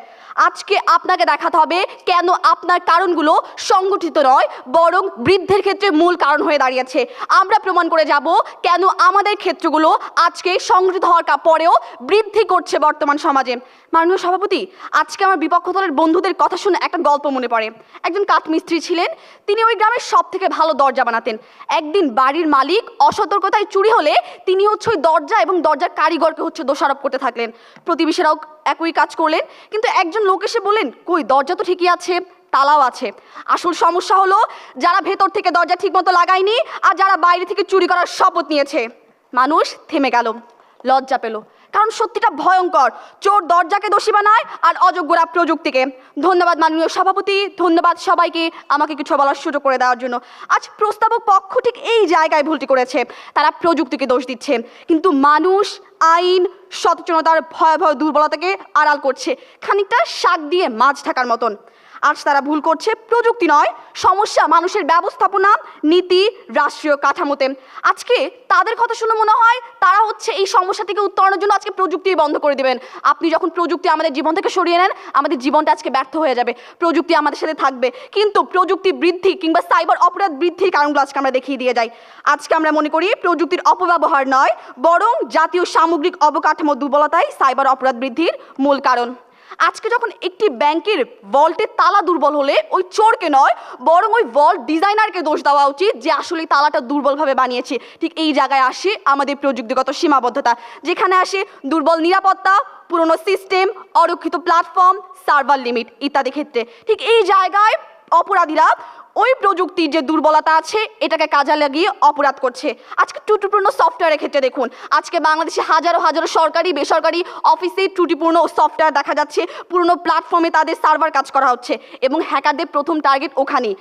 আজকে আপনাকে দেখাতে হবে কেন আপনার কারণগুলো সংগঠিত নয়, বরং বৃদ্ধির ক্ষেত্রে মূল কারণ হয়ে দাঁড়িয়েছে। আমরা প্রমাণ করে যাব কেন আমাদের ক্ষেত্রগুলো আজকে সংগঠিত হওয়ার পরেও বৃদ্ধি করছে বর্তমান সমাজে। মাননীয় সভাপতি, আজকে আমার বিপক্ষ দলের বন্ধুদের কথা শুনে একটা গল্প মনে পড়ে। একজন কাঠমিস্ত্রি ছিলেন, তিনি ওই গ্রামের সব থেকে ভালো দরজা বানাতেন। একদিন বাড়ির মালিক অসতর্কতায় চুরি হলে তিনি ওই দরজা এবং দরজার কারিগরকে দোষারোপ করতে থাকলেন। প্রতিবেশীরাও একই কাজ করলেন, কিন্তু একজন লোক এসে বললেন, কই, দরজা তো ঠিকই আছে, তালাও আছে। আসল সমস্যা হলো যারা ভেতর থেকে দরজা ঠিকমতো লাগায়নি আর যারা বাইরে থেকে চুরি করার শপথ নিয়েছে। মানুষ থেমে গেল, লজ্জা পেল, কারণ সত্যিটা ভয়ঙ্কর। চোর দরজাকে দোষী বানায় আর অযোগ্যরা প্রযুক্তিকে। ধন্যবাদ মাননীয় সভাপতি, ধন্যবাদ সবাইকে আমাকে কিছু বলার সুযোগ করে দেওয়ার জন্য। আজ প্রস্তাবক পক্ষ ঠিক এই জায়গায় ভুলটি করেছে, তারা প্রযুক্তিকে দোষ দিচ্ছে, কিন্তু মানুষ, আইন, সচেতনতার ভয়াবহ দুর্বলতাকে আড়াল করছে, খানিকটা শাক দিয়ে মাছ ঢাকার মতন। আজ তারা ভুল করছে প্রযুক্তি নয়, সমস্যা মানুষের ব্যবস্থাপনা, নীতি, রাষ্ট্রীয় কাঠামোতে। আজকে তাদের কথা শুনে মনে হয় তারা এই সমস্যা থেকে উত্তরণের জন্য আজকে প্রযুক্তি বন্ধ করে দিবেন। আপনি যখন প্রযুক্তি আমাদের জীবন থেকে সরিয়ে নেন, আমাদের জীবনটা আজকে ব্যর্থ হয়ে যাবে। প্রযুক্তি আমাদের সাথে থাকবে, কিন্তু প্রযুক্তি বৃদ্ধি কিংবা সাইবার অপরাধ বৃদ্ধির কারণগুলো আজকে আমরা দেখিয়ে দিয়ে যাই। আজকে আমরা মনে করি প্রযুক্তির অপব্যবহার নয়, বরং জাতীয় সামগ্রিক অবকাঠামো দুর্বলতাই সাইবার অপরাধ বৃদ্ধির মূল কারণ। আজকে যখন একটি ব্যাংকের ভল্টের তালা দুর্বল হলে ওই চোরকে নয়, বরং ওই ভল্ট ডিজাইনারকে দোষ দেওয়া উচিত যে আসলে তালাটা দুর্বলভাবে বানিয়েছে। ঠিক এই জায়গায় আসে আমাদের প্রযুক্তিগত সীমাবদ্ধতা, যেখানে আসে দুর্বল নিরাপত্তা, পুরনো সিস্টেম, অরক্ষিত প্ল্যাটফর্ম, সার্ভার লিমিট ইত্যাদি ক্ষেত্রে। ঠিক এই জায়গায় অপরাধীরা ওই প্রযুক্তির যে দুর্বলতা আছে এটাকে কাজে লাগিয়ে অপরাধ করছে। আজকে ত্রুটিপূর্ণ সফটওয়্যারের ক্ষেত্রে দেখুন, আজকে বাংলাদেশে হাজারো হাজারো সরকারি বেসরকারি অফিসে ত্রুটিপূর্ণ সফটওয়্যার দেখা যাচ্ছে, পুরনো প্ল্যাটফর্মে তাদের সার্ভার কাজ করা হচ্ছে এবং হ্যাকারদের প্রথম টার্গেট ওখানেই।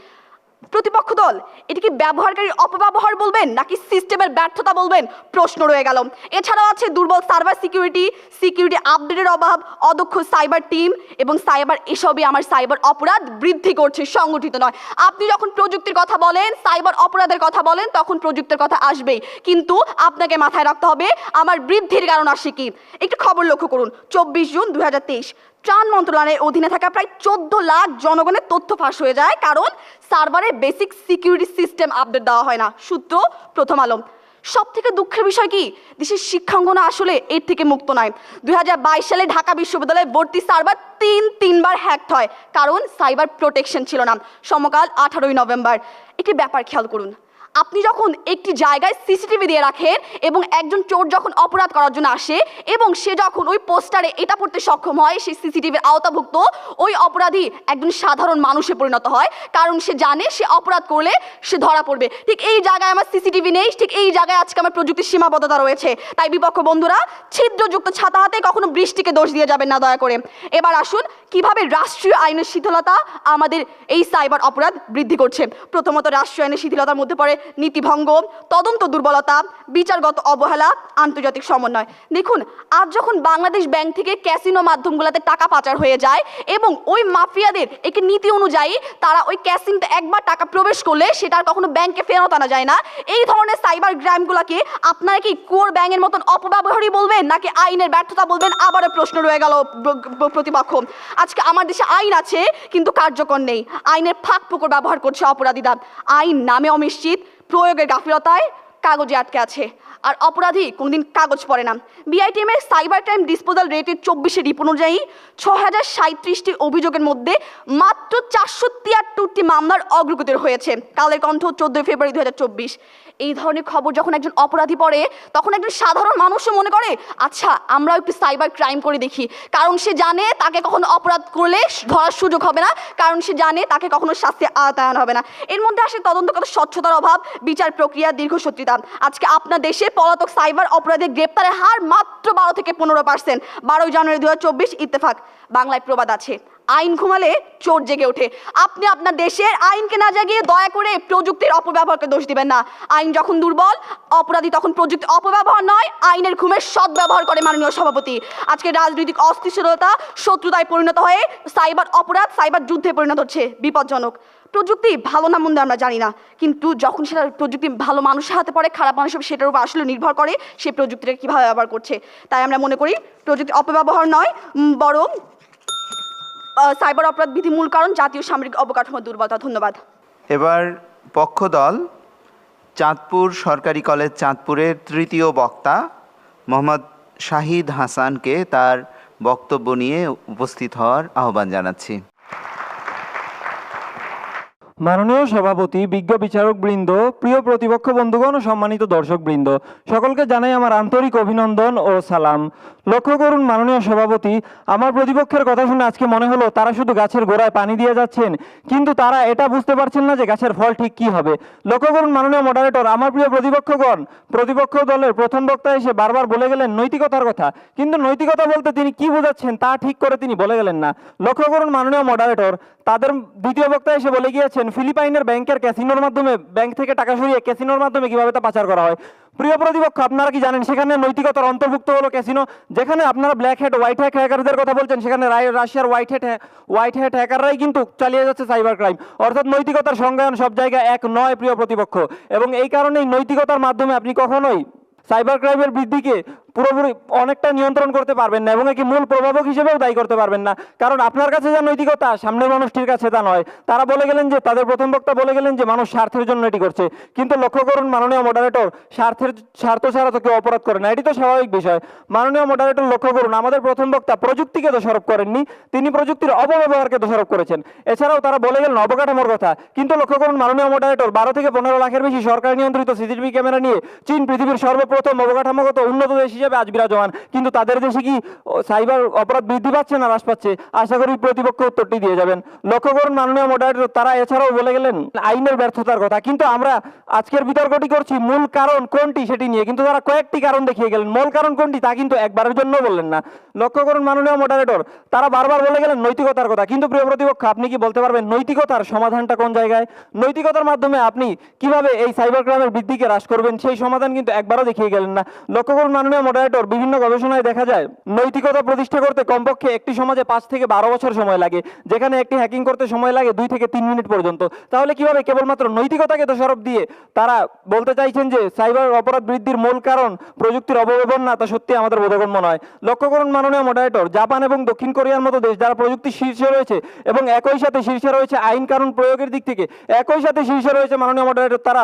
প্রতিপক্ষ দল এটি কি ব্যবহারকারীর অপব্যবহার বলবেন নাকি সিস্টেমের ব্যর্থতা বলবেন, প্রশ্ন রয়ে গেল। এছাড়াও আছে দুর্বল সার্ভার সিকিউরিটি আপডেটের অভাব, অদক্ষ সাইবার টিম এবং সাইবার, এসবই আমার সাইবার অপরাধ বৃদ্ধি করছে, সংগঠিত নয়। আপনি যখন প্রযুক্তির কথা বলেন, সাইবার অপরাধের কথা বলেন, তখন প্রযুক্তির কথা আসবেই, কিন্তু আপনাকে মাথায় রাখতে হবে আমার বৃদ্ধির কারণ আসে কি। একটু খবর লক্ষ্য করুন, 24 জুন 2023 ত্রাণ মন্ত্রণালয়ের অধীনে থাকা প্রায় 14 লাখ জনগণের তথ্য ফাঁস হয়ে যায়, কারণ সার্ভারে বেসিক সিকিউরিটি সিস্টেম আপডেট দেওয়া হয় না। সূত্র প্রথম আলো। সব থেকে দুঃখের বিষয় কি, দেশের শিক্ষাঙ্গনা আসলে এর থেকে মুক্ত নয়। 2022 সালে ঢাকা বিশ্ববিদ্যালয়ে ভর্তি সার্ভার তিনবার হ্যাক হয়, কারণ সাইবার প্রোটেকশন ছিল না। সমকাল 18 নভেম্বর। একটি ব্যাপার খেয়াল করুন, আপনি যখন একটি জায়গায় সিসিটিভি দিয়ে রাখেন এবং একজন চোর যখন অপরাধ করার জন্য আসে এবং সে যখন ওই পোস্টারে এটা পড়তে সক্ষম হয়, সেই সিসিটিভির আওতাভুক্ত ওই অপরাধী একজন সাধারণ মানুষে পরিণত হয়, কারণ সে জানে সে অপরাধ করলে সে ধরা পড়বে। ঠিক এই জায়গায় আমার সিসিটিভি নেই, ঠিক এই জায়গায় আজকে আমার প্রযুক্তির সীমাবদ্ধতা রয়েছে। তাই বিপক্ষ বন্ধুরা, ছিদ্রযুক্ত ছাতা হাতে কখনো বৃষ্টিকে দোষ দিয়ে যাবেন না দয়া করে। এবার আসুন কিভাবে রাষ্ট্রীয় আইনের শিথিলতা আমাদের এই সাইবার অপরাধ বৃদ্ধি করছে। প্রথমত রাষ্ট্রীয় আইনের শিথিলতার মধ্যে পড়ে নীতিভঙ্গ, তদন্ত দুর্বলতা, বিচারগত অবহেলা, আন্তর্জাতিক সমন্বয়। দেখুন, আজ যখন বাংলাদেশ ব্যাংক থেকে ক্যাসিনো মাধ্যমগুলোতে টাকা পাচার হয়ে যায় এবং ওই মাফিয়াদের একটি নীতি অনুযায়ী তারা ওই ক্যাসিনোতে একবার টাকা প্রবেশ করলে সেটা আর কখনো ব্যাংকে ফেরত আনা যায় না, এই ধরনের সাইবার ক্রাইমগুলোকে আপনারা কি কুয়োর ব্যাঙের মতন অপব্যবহারই বলবেন নাকি আইনের ব্যর্থতা বলবেন? আবারও প্রশ্ন রয়ে গেল প্রতিপক্ষ। আজকে আমার দেশে আইন আছে কিন্তু কার্যকর নেই, আইনের ফাঁক ফোকর ব্যবহার করছে অপরাধীরা, আইন নামে অনিশ্চিত, প্রয়োগের গাফিলতায় কাগজে আটকে আছে, আর অপরাধী কোনোদিন কাগজ পড়ে না। বিআইটিএম এর সাইবার ক্রাইম ডিসপোজাল রেটের 24 রিপোর্ট অনুযায়ী 6037টি অভিযোগের মধ্যে মাত্র 473টি মামলার অগ্রগতি হয়েছে। কালের কণ্ঠ 14 ফেব্রুয়ারি 2024। এই ধরনের খবর যখন একজন অপরাধী পড়ে তখন একজন সাধারণ মানুষও মনে করে আচ্ছা আমরাও একটু সাইবার ক্রাইম করে দেখি, কারণ সে জানে তাকে কখনো অপরাধ করলে ধরার সুযোগ হবে না, কারণ সে জানে তাকে কখনো শাস্তি আওতায়ন হবে না। এর মধ্যে আসে তদন্তগত স্বচ্ছতার অভাব, বিচার প্রক্রিয়া দীর্ঘসূত্রিতা। আজকে আপনার দেশে পলাতক সাইবার অপরাধীর গ্রেপ্তারের হার মাত্র 12 থেকে 15%। 12 জানুয়ারি 2024 ইত্তেফাক। বাংলায় প্রবাদ আছে, আইন ঘুমালে চোর জেগে ওঠে। আপনি আপনার দেশের আইনকে না জাগিয়ে দয়া করে প্রযুক্তির অপব্যবহারকে দোষ দিবেন না। আইন যখন দুর্বল, অপরাধী তখন প্রযুক্তি অপব্যবহার নয়, আইনের ঘুমের সদ্ব্যবহার করে মাননীয় সভাপতি। আজকে রাজনৈতিক অস্থিতিশীলতা শত্রুতায় পরিণত হয়ে সাইবার অপরাধ সাইবার যুদ্ধে পরিণত হচ্ছে, বিপজ্জনক। প্রযুক্তি ভালো না মন্দ আমরা জানি না, কিন্তু যখন সেটা প্রযুক্তি ভালো মানুষের হাতে পড়ে, খারাপ মানুষ সেটার উপর আসলে নির্ভর করে সেই প্রযুক্তিটা কীভাবে ব্যবহার করছে। তাই আমরা মনে করি প্রযুক্তি অপব্যবহার নয়, বরং সাইবার অপরাধ বিধি মূল কারণ জাতীয় সামরিক অবকাঠামোর দুর্বলতা। ধন্যবাদ। এবার পক্ষদল চাঁদপুর সরকারি কলেজ চাঁদপুরের তৃতীয় বক্তা মোহাম্মদ শাহিদ হাসানকে তার বক্তব্য নিয়ে উপস্থিত হওয়ার আহ্বান জানাচ্ছি। মাননীয় সভাপতি, বিজ্ঞ বিচারক বৃন্দ, প্রিয় প্রতিপক্ষ বন্ধুগণ ও সম্মানিত দর্শক বৃন্দ, সকলকে জানাই আমার আন্তরিক অভিনন্দন ও সালাম। লক্ষ্য করুন মাননীয় সভাপতি, আমার প্রতিপক্ষের কথা শুনে আজকে মনে হলো তারা শুধু গাছের গোড়ায় পানি দিয়ে যাচ্ছেন, কিন্তু তারা এটা বুঝতে পারছেন না যে গাছের ফল ঠিক কি হবে। লক্ষ্য করুন মাননীয় মডারেটর, আমার প্রিয় প্রতিপক্ষগণ, প্রতিপক্ষ দলের প্রথম বক্তা এসে বারবার বলে গেলেন নৈতিকতার কথা, কিন্তু নৈতিকতা বলতে তিনি কি বোঝাচ্ছেন তা ঠিক করে তিনি বলে গেলেন না। লক্ষ্য করুন মাননীয় মডারেটর, তাদের দ্বিতীয় বক্তা এসে বলে গিয়েছেন ফিলিপাইনের ব্যাংকের ক্যাসিনোর মাধ্যমে, ব্যাংক থেকে টাকা সরিয়ে ক্যাসিনোর মাধ্যমে কিভাবে তা পাচার করা হয়। প্রিয় প্রতিপক্ষ, আপনারা কি জানেন সেখানে নৈতিকতার অন্তর্ভুক্ত হলো ক্যাসিনো? যেখানে আপনারা ব্ল্যাক হ্যাট হোয়াইট হ্যাট হ্যাকারদের কথা বলছেন, সেখানে রাশিয়ার হোয়াইট হ্যাট হ্যাকাররাই কিন্তু চালিয়ে যাচ্ছে সাইবার ক্রাইম। অর্থাৎ নৈতিকতার সংজ্ঞায়ন সব জায়গায় এক নয় প্রিয় প্রতিপক্ষ, এবং এই কারণেই নৈতিকতার মাধ্যমে আপনি কখনোই সাইবার ক্রাইমের বৃদ্ধিকে পুরোপুরি অনেকটা নিয়ন্ত্রণ করতে পারবেন না এবং একে মূল প্রভাবক হিসেবেও দায়ী করতে পারবেন না, কারণ আপনার কাছে যা নৈতিকতা সামনের মানুষটির কাছে তা নয়। তারা বলে গেলেন যে, তাদের প্রথম বক্তা বলে গেলেন যে মানুষ স্বার্থের জন্য এটি করছে, কিন্তু লক্ষ্য করুন মাননীয় মডারেটর, স্বার্থ ছাড়া তো কেউ অপরাধ করে না, এটি তো স্বাভাবিক বিষয়। মাননীয় মডারেটর লক্ষ্য করুন, আমাদের প্রথম বক্তা প্রযুক্তিকে দোষারোপ করেননি, তিনি প্রযুক্তির অপব্যবহারকে দোষারোপ করেছেন। এছাড়াও তারা বলে গেলেন অবকাঠামোর কথা, কিন্তু লক্ষ্য করুন মাননীয় মডারেটর, 12 থেকে 15 লাখের বেশি সরকার নিয়ন্ত্রিত সিসিটিভি ক্যামেরা নিয়ে চীন পৃথিবীর সর্বপ্রথম অবকাঠামোগত উন্নত দেশ হিসেবে আজ বিরাজমান, কিন্তু তাদের দেশে কি সাইবার অপরাধ বৃদ্ধি পাচ্ছে না হ্রাস পাচ্ছে? আশা করি প্রতিপক্ষ উত্তরটি দিয়ে যাবেন। লক্ষ্য করুন মাননীয় মডারেটর, তারা এছাড়াও বলে গেলেন আইনের ব্যর্থতার কথা, কিন্তু আমরা আজকের বিতর্কটি করছি মূল কারণ কোনটি সেটি নিয়ে, কিন্তু তারা কয়েকটি কারণ দেখিয়ে গেলেন, মূল কারণ কোনটি তা কিন্তু একবারের জন্য বললেন না। লক্ষ্য করুন মাননীয় মডারেটর, তারা বারবার বলে গেলেন নৈতিকতার কথা, কিন্তু প্রিয় প্রতিপক্ষ আপনি কি বলতে পারবেন নৈতিকতার সমাধানটা কোন জায়গায়? নৈতিকতার মাধ্যমে আপনি কিভাবে এই সাইবার ক্রাইমের বৃদ্ধিকে হ্রাস করবেন সেই সমাধান কিন্তু একবারও দেখিয়ে গেলেন না। লক্ষ্য করুন মাননীয় মডারেটর, বিভিন্ন গবেষণায় দেখা যায় নৈতিকতা প্রতিষ্ঠা করতে কমপক্ষে একটি সমাজে 5 থেকে 12 বছর সময় লাগে, যেখানে একটি হ্যাকিং করতে সময় লাগে 2 থেকে 3 মিনিট পর্যন্ত। তাহলে কিভাবে কেবলমাত্র নৈতিকতাকে দোষারোপ দিয়ে তারা বলতে চাইছেন যে সাইবার অপরাধ বৃদ্ধির মূল কারণ প্রযুক্তির অপব্যবহার না, তা সত্যি আমাদের বোধগম্য নয়। লক্ষ্য করুন মাননীয় মডারেটর, জাপান এবং দক্ষিণ কোরিয়ার মতো দেশ যারা প্রযুক্তির শীর্ষে রয়েছে এবং একই সাথে শীর্ষে রয়েছে আইন কানুন প্রয়োগের দিক থেকে, একই সাথে শীর্ষে রয়েছে মাননীয় মডারেটর, তারা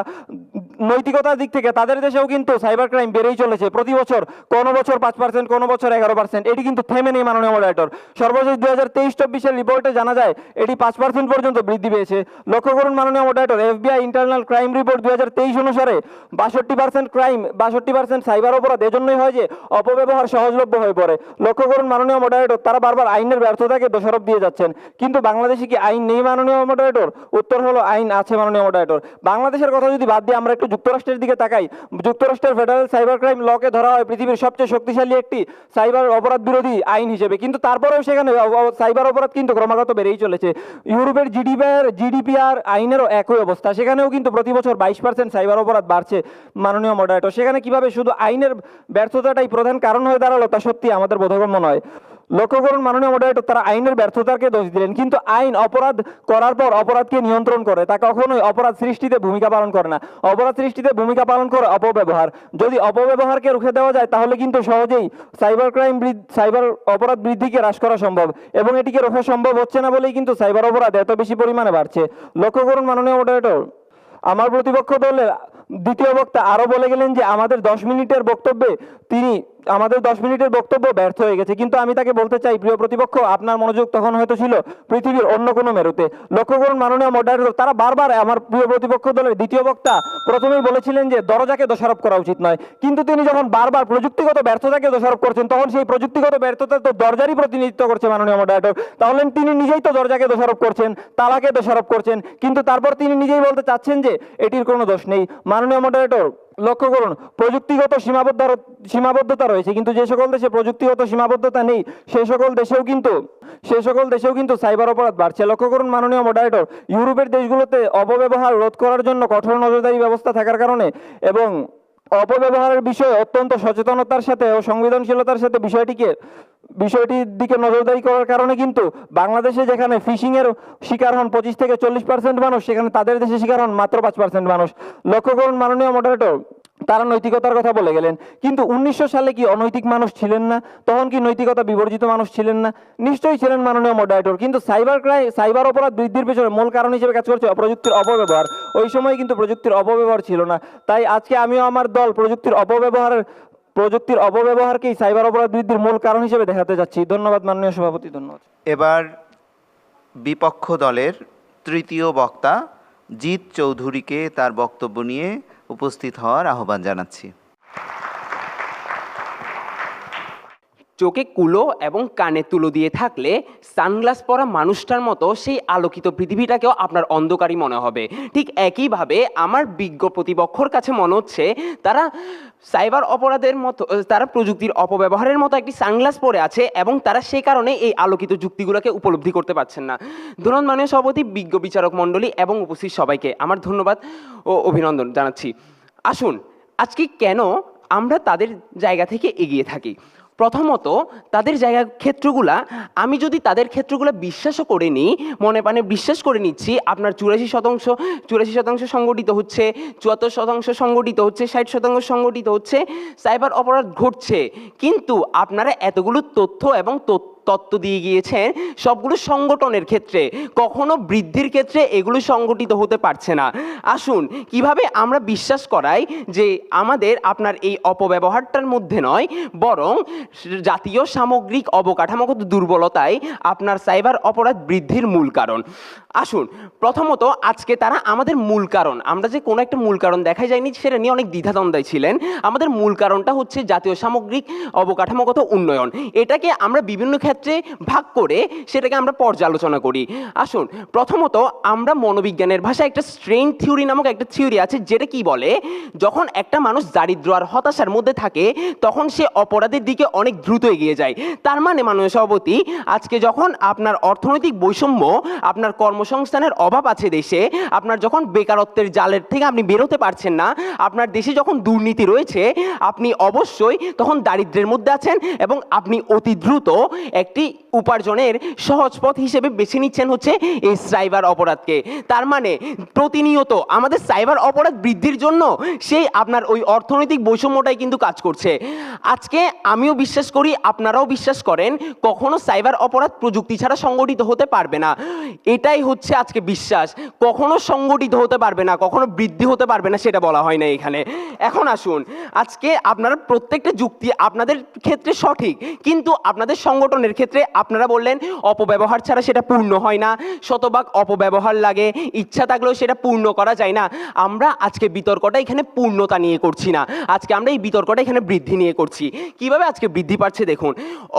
নৈতিকতার দিক থেকে তাদের দেশেও কিন্তু সাইবার ক্রাইম বেড়েই চলেছে প্রতি বছর, কোনো বছর 5%, কোনো বছর 11%, এটি কিন্তু থেমে নেই মাননীয় মডারেটর। সর্বশেষ 2023-24 রিপোর্টে জানা যায় এটি 5% পর্যন্ত বৃদ্ধি পেয়েছে। লক্ষ্য করুন মাননীয় moderator, FBI internal crime report 2023 অনুসারে 62% সাইবার অপরাধ এজন্যই হয় যে অপব্যবহার সহজলভ্য হয়ে পড়ে। লক্ষ্য করুন মাননীয় মডারেটর, তারা বারবার আইনের ব্যর্থতাকে দোষারোপ দিয়ে যাচ্ছেন, কিন্তু বাংলাদেশে কি আইন নেই মাননীয় মডারেটর? উত্তর হলো আইন আছে মাননীয় মডারেটর। বাংলাদেশের কথা যদি বাদ দিয়ে আমরা একটু একটু যুক্তরাষ্ট্রের দিকে তাকাই, যুক্তরাষ্ট্রের ফেডারেল সাইবার ক্রাইম লকে ধরা হয় পৃথিবীর সবচেয়ে শক্তিশালী একটি সাইবার অপরাধ বিরোধী আইন হিসেবে, কিন্তু তারপরেও সেখানে সাইবার অপরাধ কিন্তু ক্রমাগত বেড়েই চলেছে। ইউরোপের জিডিপিআর আইনেরও একই অবস্থা, সেখানেও কিন্তু প্রতি বছর 22% সাইবার অপরাধ বাড়ছে। মাননীয় মডারেটর, সেখানে কিভাবে শুধু আইনের ব্যর্থতাটাই প্রধান কারণ হয়ে দাঁড়ালো তা সত্যি আমাদের বোধগম্য নয়। লক্ষ্য করুন মাননীয় মডারেটর, তারা আইনের ব্যর্থতাকে দোষ দিলেন, কিন্তু আইন অপরাধ করার পর অপরাধকে নিয়ন্ত্রণ করে, তা কখনোই অপরাধ সৃষ্টিতে ভূমিকা পালন করে না। অপরাধ সৃষ্টিতে ভূমিকা পালন করে অপব্যবহার। যদি অপব্যবহারকে রুখে দেওয়া যায় তাহলে কিন্তু সহজেই সাইবার অপরাধ বৃদ্ধিকে হ্রাস করা সম্ভব, এবং এটিকে রোখা সম্ভব হচ্ছে না বলেই কিন্তু সাইবার অপরাধ এত বেশি পরিমাণে বাড়ছে। লক্ষ্য করুন মাননীয় মডারেটর, আমার প্রতিপক্ষ দলের দ্বিতীয় বক্তা আরো বলে গেলেন যে আমাদের 10 মিনিটের বক্তব্যে আমাদের 10 মিনিটের বক্তব্য ব্যর্থ হয়ে গেছে, কিন্তু আমি তাকে বলতে চাই, প্রিয় প্রতিপক্ষ, আপনার মনোযোগ তখন হয়তো ছিল পৃথিবীর অন্য কোনো মেরুতে। লক্ষ্য করুন মাননীয় মডারেটর, তারা বারবার, আমার প্রিয় প্রতিপক্ষ দলের দ্বিতীয় বক্তা প্রথমেই বলেছিলেন যে দরজাকে দোষারোপ করা উচিত নয়, কিন্তু তিনি যখন বারবার প্রযুক্তিগত ব্যর্থতাকে দোষারোপ করছেন তখন সেই প্রযুক্তিগত ব্যর্থতা তো দরজারই প্রতিনিধিত্ব করছে মাননীয় মডারেটর। তাহলে তিনি নিজেই তো দরজাকে দোষারোপ করছেন, তালাকে দোষারোপ করছেন, কিন্তু তারপর তিনি নিজেই বলতে চাচ্ছেন যে এটির কোনো দোষ নেই। মাননীয় মডারেটর, লক্ষ্য করুন, প্রযুক্তিগত সীমাবদ্ধতা রয়েছে, কিন্তু যে সকল দেশে প্রযুক্তিগত সীমাবদ্ধতা নেই সে সকল দেশেও কিন্তু সাইবার অপরাধ বাড়ছে। লক্ষ্য করুন মাননীয় মডারেটর, ইউরোপের দেশগুলোতে অপব্যবহার রোধ করার জন্য কঠোর নজরদারি ব্যবস্থা থাকার কারণে এবং অপব্যবহারের বিষয়ে অত্যন্ত সচেতনতার সাথে ও সংবেদনশীলতার সাথে বিষয়টির দিকে নজরদারি করার কারণে কিন্তু বাংলাদেশে যেখানে ফিশিং এর শিকার হন 25 থেকে 40% মানুষ, সেখানে তাদের দেশে শিকার হন মাত্র 5% মানুষ। লক্ষ্য করুন মাননীয় মডারেটর, তারা নৈতিকতার কথা বলে গেলেন, কিন্তু 1900 সালে কি অনৈতিক মানুষ ছিলেন না? তখন কি নৈতিকতা বিবর্জিত মানুষ ছিলেন না? নিশ্চয়ই ছিলেন মাননীয় মডারেটর, কিন্তু সাইবার অপরাধ বৃদ্ধির পেছনে মূল কারণ হিসেবে কাজ করছে প্রযুক্তির অপব্যবহার। ওই সময় কিন্তু প্রযুক্তির অপব্যবহার ছিল না, তাই আজকে আমিও আমার দল প্রযুক্তির অপব্যবহারকেই সাইবার অপরাধ বৃদ্ধির মূল কারণ হিসেবে দেখাতে যাচ্ছি। ধন্যবাদ মাননীয় সভাপতি, ধন্যবাদ। এবার বিপক্ষ দলের তৃতীয় বক্তা জিৎ চৌধুরীকে তার বক্তব্য নিয়ে উপস্থিত হওয়ার আহ্বান জানাচ্ছি। চোখে কুলো এবং কানে তুলো দিয়ে থাকলে সানগ্লাস পরা মানুষটার মতো সেই আলোকিত পৃথিবীটাকেও আপনার অন্ধকারই মনে হবে। ঠিক একইভাবে আমার বিজ্ঞ প্রতিপক্ষর কাছে মনে হচ্ছে তারা সাইবার অপরাধের মতো, তারা প্রযুক্তির অপব্যবহারের মতো একটি সানগ্লাস পরে আছে এবং তারা সেই কারণে এই আলোকিত যুক্তিগুলোকে উপলব্ধি করতে পারছেন না। ধন্যবাদ মাননীয় সভাপতি, বিজ্ঞ বিচারক মণ্ডলী এবং উপস্থিত সবাইকে আমার ধন্যবাদ ও অভিনন্দন জানাচ্ছি। আসুন, আজকে কেন আমরা তাদের জায়গা থেকে এগিয়ে থাকি। প্রথমত, তাদের ক্ষেত্রগুলা আমি যদি তাদের ক্ষেত্রগুলো বিশ্বাসও করে নিই, মনে প্রাণে বিশ্বাস করে নিচ্ছি, আপনার 84% সংগঠিত হচ্ছে, 74% সংগঠিত হচ্ছে, 60% সংগঠিত হচ্ছে, সাইবার অপরাধ ঘটছে, কিন্তু আপনারা এতগুলো তথ্য এবং তত্ত্ব দিয়ে গিয়েছেন সবগুলো সংগঠনের ক্ষেত্রে, কখনো বৃদ্ধির ক্ষেত্রে এগুলো সংগঠিত হতে পারছে না। আসুন, কিভাবে আমরা বিশ্বাস করাই যে আপনার এই অপব্যবহারটার মধ্যে নয়, বরং জাতীয় সামগ্রিক অবকাঠামোগত দুর্বলতাই আপনার সাইবার অপরাধ বৃদ্ধির মূল কারণ। আসুন, প্রথমত আজকে তারা আমাদের মূল কারণ, আমরা যে কোনো একটা মূল কারণ দেখাই যায়নি সেটা নিয়ে অনেক দ্বিধাদ্বন্দ্বে ছিলেন। আমাদের মূল কারণটা হচ্ছে জাতীয় সামগ্রিক অবকাঠামোগত উন্নয়ন। এটাকে আমরা বিভিন্ন ক্ষেত্রে ভাগ করে সেটাকে আমরা পর্যালোচনা করি। আসুন, প্রথমত আমরা মনোবিজ্ঞানের ভাষায় একটা স্ট্রেন থিওরি নামক একটা থিওরি আছে, যেটা কি বলে, যখন একটা মানুষ দারিদ্র আর হতাশার মধ্যে থাকে তখন সে অপরাধের দিকে অনেক দ্রুত এগিয়ে যায়। তার মানে মাননীয় সভাপতি, আজকে যখন আপনার অর্থনৈতিক বৈষম্য, আপনার কর্মসংস্থানের অভাব আছে দেশে, আপনার যখন বেকারত্বের জালের থেকে আপনি বেরোতে পারছেন না, আপনার দেশে যখন দুর্নীতি রয়েছে, আপনি অবশ্যই তখন দারিদ্র্যের মধ্যে আছেন এবং আপনি অতি দ্রুত একটি উপার্জনের সহজ পথ হিসেবে বেছে নিচ্ছেন হচ্ছে এই সাইবার অপরাধকে। তার মানে প্রতিনিয়ত আমাদের সাইবার অপরাধ বৃদ্ধির জন্য সেই আপনার ওই অর্থনৈতিক বৈষম্যটাই কিন্তু কাজ করছে। আজকে আমিও বিশ্বাস করি, আপনারাও বিশ্বাস করেন, কখনো সাইবার অপরাধ প্রযুক্তি ছাড়া সংগঠিত হতে পারবে না। এটাই হচ্ছে আজকে বিশ্বাস। কখনো সংগঠিত হতে পারবে না, কখনো বৃদ্ধি হতে পারবে না, সেটা বলা হয় না এখানে। এখন আসুন, আজকে আপনারা প্রত্যেকটা যুক্তি আপনাদের ক্ষেত্রে সঠিক, কিন্তু আপনাদের সংগঠনের ক্ষেত্রে আপনারা বললেন অপব্যবহার ছাড়া সেটা পূর্ণ হয় না, শতভাগ অপব্যবহার লাগে, ইচ্ছা থাকলেও সেটা পূর্ণ করা যায় না। আমরা আজকে বিতর্কটা এখানে পূর্ণতা নিয়ে করছি না, আজকে আমরা এই বিতর্কটা এখানে বৃদ্ধি নিয়ে করছি। কিভাবে আজকে বৃদ্ধি পাচ্ছে দেখুন,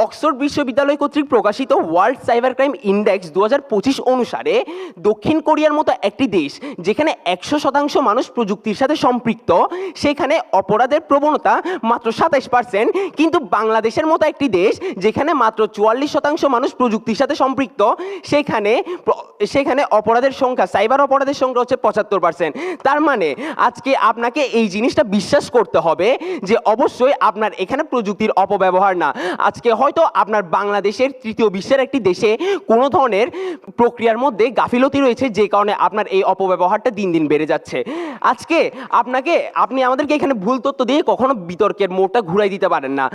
অক্সফোর্ড বিশ্ববিদ্যালয় কর্তৃক প্রকাশিত ওয়ার্ল্ড সাইবার ক্রাইম ইন্ডেক্স 2025 অনুসারে দক্ষিণ কোরিয়ার মতো একটি দেশ যেখানে 100% মানুষ প্রযুক্তির সাথে সম্পৃক্ত, সেখানে অপরাধের প্রবণতা মাত্র 27%, কিন্তু বাংলাদেশের মতো একটি দেশ যেখানে মাত্র 44% মানুষ প্রযুক্তির সাথে সম্পৃক্ত, সেখানে অপরাধের সংখ্যা, সাইবার অপরাধের সংখ্যা হচ্ছে 75%। তার মানে আজকে আপনাকে এই জিনিসটা বিশ্বাস করতে হবে যে অবশ্যই আপনার এখানে প্রযুক্তির অপব্যবহার না, আজকে হয়তো আপনার বাংলাদেশের তৃতীয় বিশ্বের একটি দেশে কোনো ধরনের প্রক্রিয়ার মধ্যে গাফিলতি রয়েছে, যে কারণে আপনার এই অপব্যবহারটা দিন দিন বেড়ে যাচ্ছে। আজকে আপনি আমাদেরকে এখানে ভুল তথ্য দিয়ে কখনো বিতর্কের মোড়টা ঘুরাই দিতে পারেন না।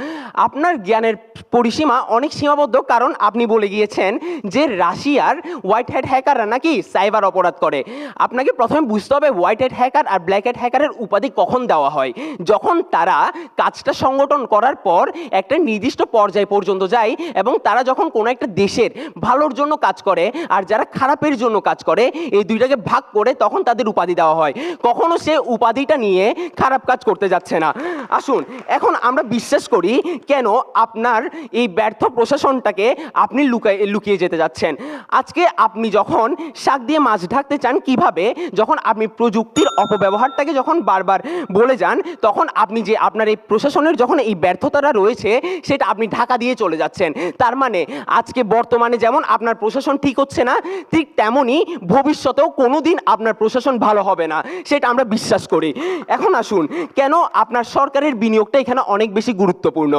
আপনার জ্ঞানের পরিসীমা অনেক সীমাবদ্ধ, কারণ আপনি বলে গিয়েছেন যে রাশিয়ার হোয়াইট হ্যাট হ্যাকাররা নাকি সাইবার অপরাধ করে। আপনাকে প্রথমে বুঝতে হবে হোয়াইট হ্যাট হ্যাকার আর ব্ল্যাক হ্যাট হ্যাকারের উপাধি কখন দেওয়া হয়, যখন তারা কাজটা সংগঠন করার পর একটা নির্দিষ্ট পর্যায় পর্যন্ত যায় এবং তারা যখন কোনো একটা দেশের ভালোর জন্য কাজ করে আর যারা খারাপের জন্য কাজ করে, এই দুইটাকে ভাগ করে তখন তাদের উপাধি দেওয়া হয়। কখনো সে উপাধিটা নিয়ে খারাপ কাজ করতে যাচ্ছে না। আসুন এখন আমরা বিশ্বাস করি কেন আপনার এই ব্যর্থ প্রশাসনটাকে আপনি লুকিয়ে যেতে যাচ্ছেন। আজকে আপনি যখন শাক দিয়ে মাছ ঢাকতে চান, কিভাবে যখন আপনি প্রযুক্তির অপব্যবহারটাকে যখন বারবার বলে যান, তখন আপনি যে আপনার এই প্রশাসনের যখন এই ব্যর্থতাটা রয়েছে সেটা আপনি ঢাকা দিয়ে চলে যাচ্ছেন। তার মানে আজকে বর্তমানে যেমন আপনার প্রশাসন ঠিক হচ্ছে না, ঠিক তেমনই ভবিষ্যতেও কোনোদিন আপনার প্রশাসন ভালো হবে না, সেটা আমরা বিশ্বাস করি। এখন আসুন কেন আপনার সরকারের বিনিয়োগটা এখানে অনেক বেশি গুরুত্বপূর্ণ।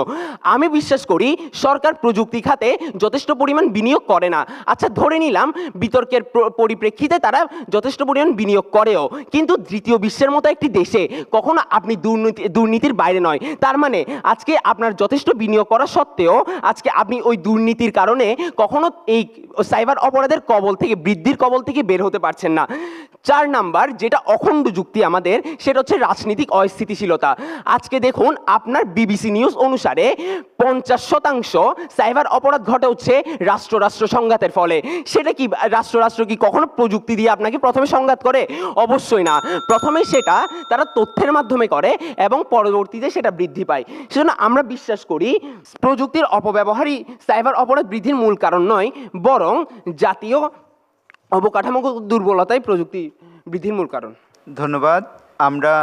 আমি বিশ্বাস করি সরকার প্রযুক্তি খাতে যথেষ্ট পরিমাণ বিনিয়োগ করে না। আচ্ছা ধরে নিলাম বিতর্কের পরিপ্রেক্ষিতে তারা যথেষ্ট পরিমাণ বিনিয়োগ করেও, কিন্তু তৃতীয় বিশ্বের মতো একটি দেশে কখনো আপনি দুর্নীতির বাইরে নয়। তার মানে আজকে আপনার যথেষ্ট বিনিয়োগ করা সত্ত্বেও আজকে আপনি ওই দুর্নীতির কারণে কখনো এই সাইবার অপরাধের কবল থেকে, বৃদ্ধির কবল থেকে বের হতে পারছেন না। 4 নাম্বার যেটা অখণ্ড যুক্তি আমাদের, সেটা হচ্ছে রাজনৈতিক অস্থিতিশীলতা। আজকে দেখুন আপনার বিবিসি নিউজ অনুসারে 50% সাইবার অপরাধ ঘটে হচ্ছে রাষ্ট্র রাষ্ট্র সংঘাতের ফলে। সেটা কি রাষ্ট্র কি কখনো প্রযুক্তি দিয়ে আপনাকে প্রথমে সংঘাত করে? অবশ্যই না, প্রথমে সেটা তারা তথ্যের মাধ্যমে করে এবং পরবর্তীতে সেটা বৃদ্ধি পায়। সেজন্য আমরা বিশ্বাস করি প্রযুক্তির অপব্যবহারই সাইবার অপরাধ বৃদ্ধির মূল কারণ নয়, বরং জাতীয় অবকাঠামোগত দুর্বলতাই প্রযুক্তি বৃদ্ধির মূল কারণ। ধন্যবাদ। আমরা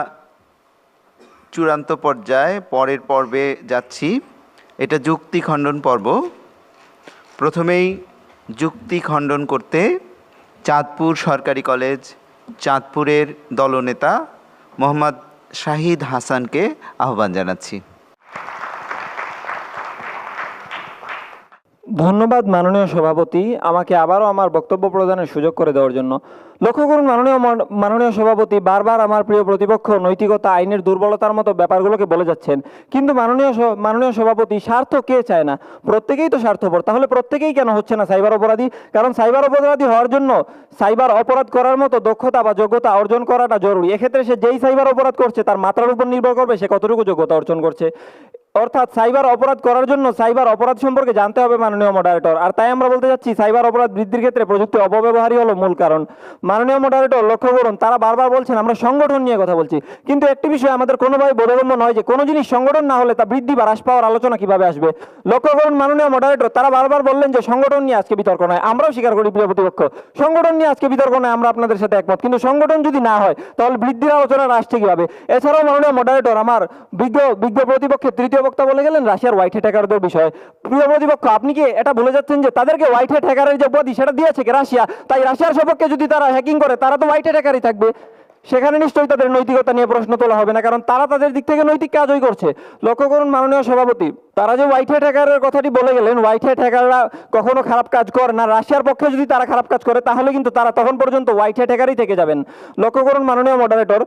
চূড়ান্ত পর্যায়ে পরের পর্বে যাচ্ছি। এটা যুক্তি খণ্ডন পর্ব। প্রথমেই যুক্তি খণ্ডন করতে চাঁদপুর সরকারি কলেজ চাঁদপুরের দলনেতা মোহাম্মদ শাহিদ হাসানকে আহ্বান জানাচ্ছি। ধন্যবাদ মাননীয় সভাপতি, আমাকে আবারও আমার বক্তব্য প্রদানের সুযোগ করে দেওয়ার জন্য। লক্ষ্য করুন মাননীয় সভাপতি বারবার আমার প্রিয় প্রতিপক্ষ নৈতিকতা, আইনের দুর্বলতার মতো ব্যাপারগুলোকে বলে যাচ্ছেন, কিন্তু মাননীয় সভাপতি স্বার্থ কে চায় না? প্রত্যেকেই তো স্বার্থপর। তাহলে প্রত্যেকেই কেন হচ্ছে না সাইবার অপরাধী? কারণ সাইবার অপরাধী হওয়ার জন্য সাইবার অপরাধ করার মতো দক্ষতা বা যোগ্যতা অর্জন করাটা জরুরি। এক্ষেত্রে সে যেই সাইবার অপরাধ করছে তার মাত্রার উপর নির্ভর করবে সে কতটুকু যোগ্যতা অর্জন করছে। অর্থাৎ সাইবার অপরাধ করার জন্য সাইবার অপরাধ সম্পর্কে জানতে হবে মাননীয় মডারেটর। আর তাই আমরা বলতে যাচ্ছি সাইবার অপরাধ বৃদ্ধির ক্ষেত্রে প্রযুক্তি অপব্যবহারই হলো মূল কারণ। মাননীয় মডারেটর লক্ষ্য করুন, তারা বারবার বলছেন আমরা সংগঠন নিয়ে কথা বলছি, কিন্তু একটি বিষয় আমাদের কোনোভাবে বোধগম্য নয় যে কোনো জিনিস সংগঠন না হলে তা বৃদ্ধি বা হ্রাস পাওয়ার আলোচনা কিভাবে আসবে। লক্ষ্য করুন মাননীয় মডারেটর, তারা বারবার বললেন যে সংগঠন নিয়ে আজকে বিতর্ক নয়। আমরাও স্বীকার করি প্রিয় প্রতিপক্ষ, সংগঠন নিয়ে আজকে বিতর্ক নয়, আমরা আপনাদের সাথে একমত, কিন্তু সংগঠন যদি না হয় তাহলে বৃদ্ধির আলোচনা আসছে কিভাবে? এছাড়াও মাননীয় মডারেটর, আমার বিজ্ঞ প্রতিপক্ষের তৃতীয় বক্তা বলে গেলেন রাশিয়ার হোয়াইট হ্যাট হ্যাকারদের বিষয়ে। প্রিয় প্রতিপক্ষ, আপনি কি এটা ভুলে যাচ্ছেন যে তাদেরকে হোয়াইট হ্যাট হ্যাকারের যে উপাধি সেটা দিয়েছে কি রাশিয়া? তাই রাশিয়ার সপক্ষে যদি তারা হ্যাকিং করে তারা তো হোয়াইট হ্যাট হ্যাকারই থাকবে। সেখানে নিশ্চয়ই তাদের নৈতিকতা নিয়ে প্রশ্ন তোলা হবে না, কারণ তারা তাদের দিক থেকে নৈতিক কাজই করছে। লক্ষ্য করুন মাননীয় সভাপতি, তারা যে হোয়াইট হ্যাট হ্যাকারের কথাটি বলে গেলেন, হোয়াইট হ্যাট হ্যাকাররা কখনো খারাপ কাজ করে না। রাশিয়ার পক্ষে যদি তারা খারাপ কাজ করে তাহলে কিন্তু তারা তখন পর্যন্ত হোয়াইট হ্যাট হ্যাকারই থেকে যাবেন। লক্ষ্য করুন মাননীয় মডারেটর,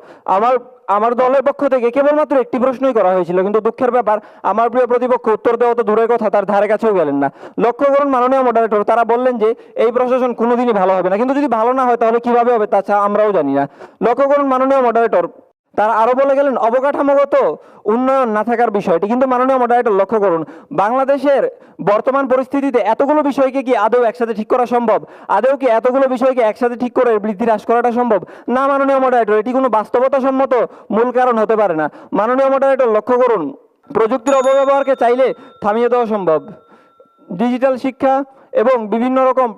আমার দলের পক্ষ থেকে কেবলমাত্র একটি প্রশ্নই করা হয়েছিল, কিন্তু দুঃখের ব্যাপার আমার প্রিয় প্রতিপক্ষ উত্তর দেওয়া তো দূরের কথা, তার ধারে কাছেও গেলেন না। লক্ষ্য করুন মাননীয় মডারেটর, তারা বললেন যে এই প্রশাসন কোনোদিনই ভালো হবে না, কিন্তু যদি ভালো না হয় তাহলে কিভাবে হবে তা আমরাও জানি না। লক্ষ্য করুন মাননীয় মডারেটর, তারা আরো বলে গেলেন অবকাঠামোগত উন্নয়ন না থাকার বিষয়টি। কিন্তু মাননীয় মডারেটর লক্ষ্য করুন, বাংলাদেশের বর্তমান পরিস্থিতিতে এতগুলো বিষয়কে কি আদৌ একসাথে ঠিক করা সম্ভব? আদৌ কি এতগুলো বিষয়কে একসাথে ঠিক করে বৃদ্ধি হ্রাস করাটা সম্ভব? না মাননীয় মডারেটর, এটি কোনো বাস্তবতাসম্মত মূল কারণ হতে পারে না। মাননীয় মডারেটর লক্ষ্য করুন, প্রযুক্তির অপব্যবহারকে চাইলে থামিয়ে দেওয়া সম্ভব ডিজিটাল শিক্ষা এবং বিভিন্ন রকম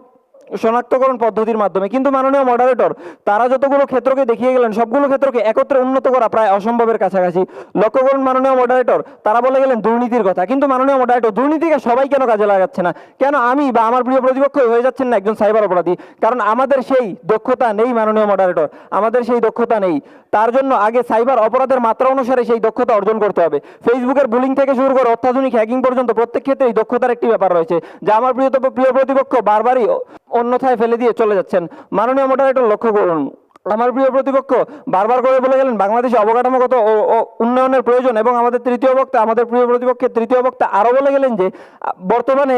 শনাক্তকরণ পদ্ধতির মাধ্যমে। কিন্তু মাননীয় মডারেটর, তারা যতগুলো ক্ষেত্রকে দেখিয়ে গেলেন সবগুলো ক্ষেত্রকে একত্রে উন্নত করা প্রায় অসম্ভবের কাছাকাছি। লক্ষ্য করুন মাননীয় মডারেটর, তারা বলে গেলেন দুর্নীতির কথা। কিন্তু মাননীয় মডারেটর, দুর্নীতিকে সবাই কেন কাজে লাগাচ্ছে না? কেন আমি বা আমার প্রিয় প্রতিপক্ষ হয়ে যাচ্ছেন না একজন সাইবার অপরাধী? কারণ আমাদের সেই দক্ষতা নেই মাননীয় মডারেটর, আমাদের সেই দক্ষতা নেই। তার জন্য আগে সাইবার অপরাধের মাত্রা অনুসারে সেই দক্ষতা অর্জন করতে হবে। ফেসবুকের বুলিং থেকে শুরু করে অত্যাধুনিক হ্যাকিং পর্যন্ত প্রত্যেক ক্ষেত্রেই দক্ষতার একটি ব্যাপার রয়েছে, যা আমার প্রিয় প্রতিপক্ষ বারবারই অন্যথায় ফেলে দিয়ে চলে যাচ্ছেন। মাননীয় মডারেটর লক্ষ্য করুন, আমার প্রিয় প্রতিপক্ষ বারবার করে বলে গেলেন বাংলাদেশে অবকাঠামোগত উন্নয়নের প্রয়োজন, এবং আমাদের প্রিয় প্রতিপক্ষের তৃতীয় বক্তা আরো বলে গেলেন যে বর্তমানে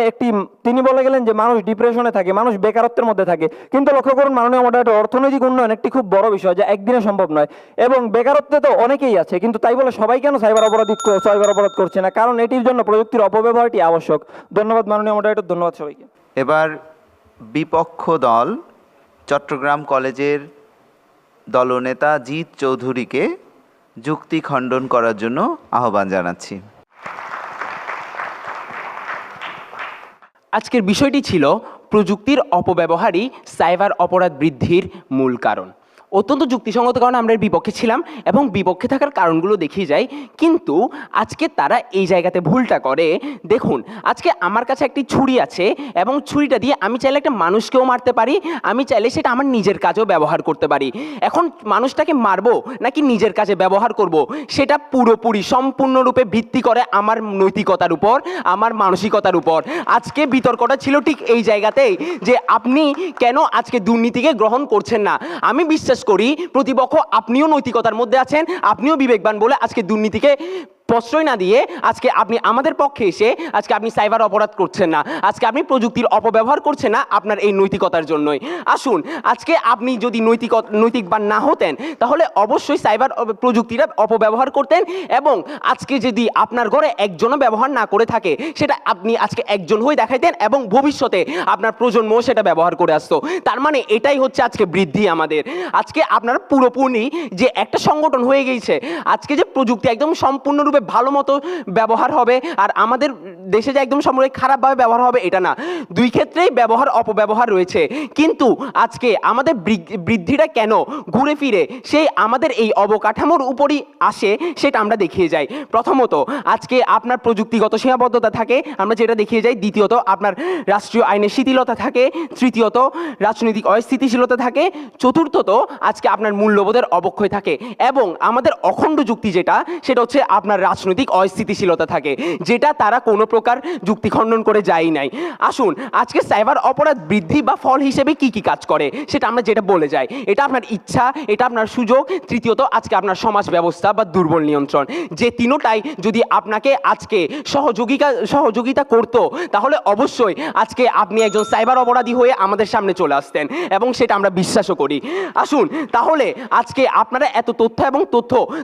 তিনি বলে গেলেন যে মানুষ ডিপ্রেশনে থাকে, মানুষ বেকারত্বের মধ্যে থাকে। কিন্তু লক্ষ্য করুন মাননীয় মডারেটর, অর্থনৈতিক উন্নয়ন একটি খুব বড় বিষয় যা একদিনে সম্ভব নয়, এবং বেকারত্বে তো অনেকেই আছে। কিন্তু তাই বলে সবাই কেন সাইবার অপরাধ করছে না? কারণ এটির জন্য প্রযুক্তির অপব্যবহারটি আবশ্যক। ধন্যবাদ মাননীয় মডারেটর, ধন্যবাদ সবাইকে। এবার বিপক্ষ দল চট্টগ্রাম কলেজের দলনেতা জিৎ চৌধুরীকে যুক্তি খণ্ডন করার জন্য আহ্বান জানাচ্ছি। আজকের বিষয়টি ছিল প্রযুক্তির অপব্যবহারই সাইবার অপরাধ বৃদ্ধির মূল কারণ। অত্যন্ত যুক্তিসঙ্গত কারণে আমরা এর বিপক্ষে ছিলাম এবং বিপক্ষে থাকার কারণগুলো দেখিয়ে যাই। কিন্তু আজকে তারা এই জায়গাতে ভুলটা করে। দেখুন, আজকে আমার কাছে একটি ছুরি আছে এবং ছুরিটা দিয়ে আমি চাইলে একটা মানুষকেও মারতে পারি, আমি চাইলে সেটা আমার নিজের কাজেও ব্যবহার করতে পারি। এখন মানুষটাকে মারবো নাকি নিজের কাজে ব্যবহার করব, সেটা পুরোপুরি সম্পূর্ণরূপে ভিত্তি করে আমার নৈতিকতার উপর, আমার মানসিকতার উপর। আজকে বিতর্কটা ছিল ঠিক এই জায়গাতেই যে আপনি কেন আজকে দুর্নীতিকে গ্রহণ করছেন না। আমি বিশ্বাস করি প্রতিপক্ষ আপনিও নৈতিকতার মধ্যে আছেন, আপনিও বিবেকবান বলে আজকে দুর্নীতিকে প্রশ্রয় না দিয়ে আজকে আপনি আমাদের পক্ষে এসে আজকে আপনি সাইবার অপরাধ করছেন না, আজকে আপনি প্রযুক্তির অপব্যবহার করছেন না আপনার এই নৈতিকতার জন্যই। আসুন, আজকে আপনি যদি নৈতিকবান না হতেন তাহলে অবশ্যই সাইবার প্রযুক্তিটা অপব্যবহার করতেন, এবং আজকে যদি আপনার ঘরে একজনও ব্যবহার না করে থাকে সেটা আপনি আজকে একজন হয়ে দেখাইতেন এবং ভবিষ্যতে আপনার প্রজন্মও সেটা ব্যবহার করে আসতো। তার মানে এটাই হচ্ছে আজকে বৃদ্ধি আমাদের। আজকে আপনার পুরোপুরি যে একটা সংগঠন হয়ে গেছে, আজকে যে প্রযুক্তি একদম সম্পূর্ণরূপে ভালো মতো ব্যবহার হবে আর আমাদের দেশে যে একদম সম্পূর্ণ খারাপভাবে ব্যবহার হবে এটা না, দুই ক্ষেত্রেই ব্যবহার অপব্যবহার রয়েছে। কিন্তু আজকে আমাদের বৃদ্ধিটা কেন ঘুরে ফিরে সেই আমাদের এই অবকাঠামোর উপরই আসে সেটা আমরা দেখিয়ে যাই। প্রথমত আজকে আপনার প্রযুক্তিগত সীমাবদ্ধতা থাকে, আমরা যেটা দেখিয়ে যাই। দ্বিতীয়ত আপনার রাষ্ট্রীয় আইনের শিথিলতা থাকে। তৃতীয়ত রাজনৈতিক অস্থিতিশীলতা থাকে। চতুর্থত আজকে আপনার মূল্যবোধের অবক্ষয় থাকে, এবং আমাদের অখণ্ড যুক্তি সেটা হচ্ছে আপনার রাজনৈতিক অস্থিতিশীলতা থাকে, যেটা তারা কোনো প্রকার যুক্তি খণ্ডন করে যায় নাই। আসুন, আজকে সাইবার অপরাধ বৃদ্ধি বা ফল হিসেবে কি কি কাজ করে সেটা আমরা যেটা বলে যাই। এটা আপনার ইচ্ছা, এটা আপনার সুযোগ, তৃতীয়ত আজকে আপনার সমাজ ব্যবস্থা বা দুর্বল নিয়ন্ত্রণ। যে তিনোটাই যদি আপনাকে আজকে সহযোগিতা করতো তাহলে অবশ্যই আজকে আপনি একজন সাইবার অপরাধী হয়ে আমাদের সামনে চলে আসতেন, এবং সেটা আমরা বিশ্বাসও করি। আসুন তাহলে আজকে আপনারা এত তথ্য এবং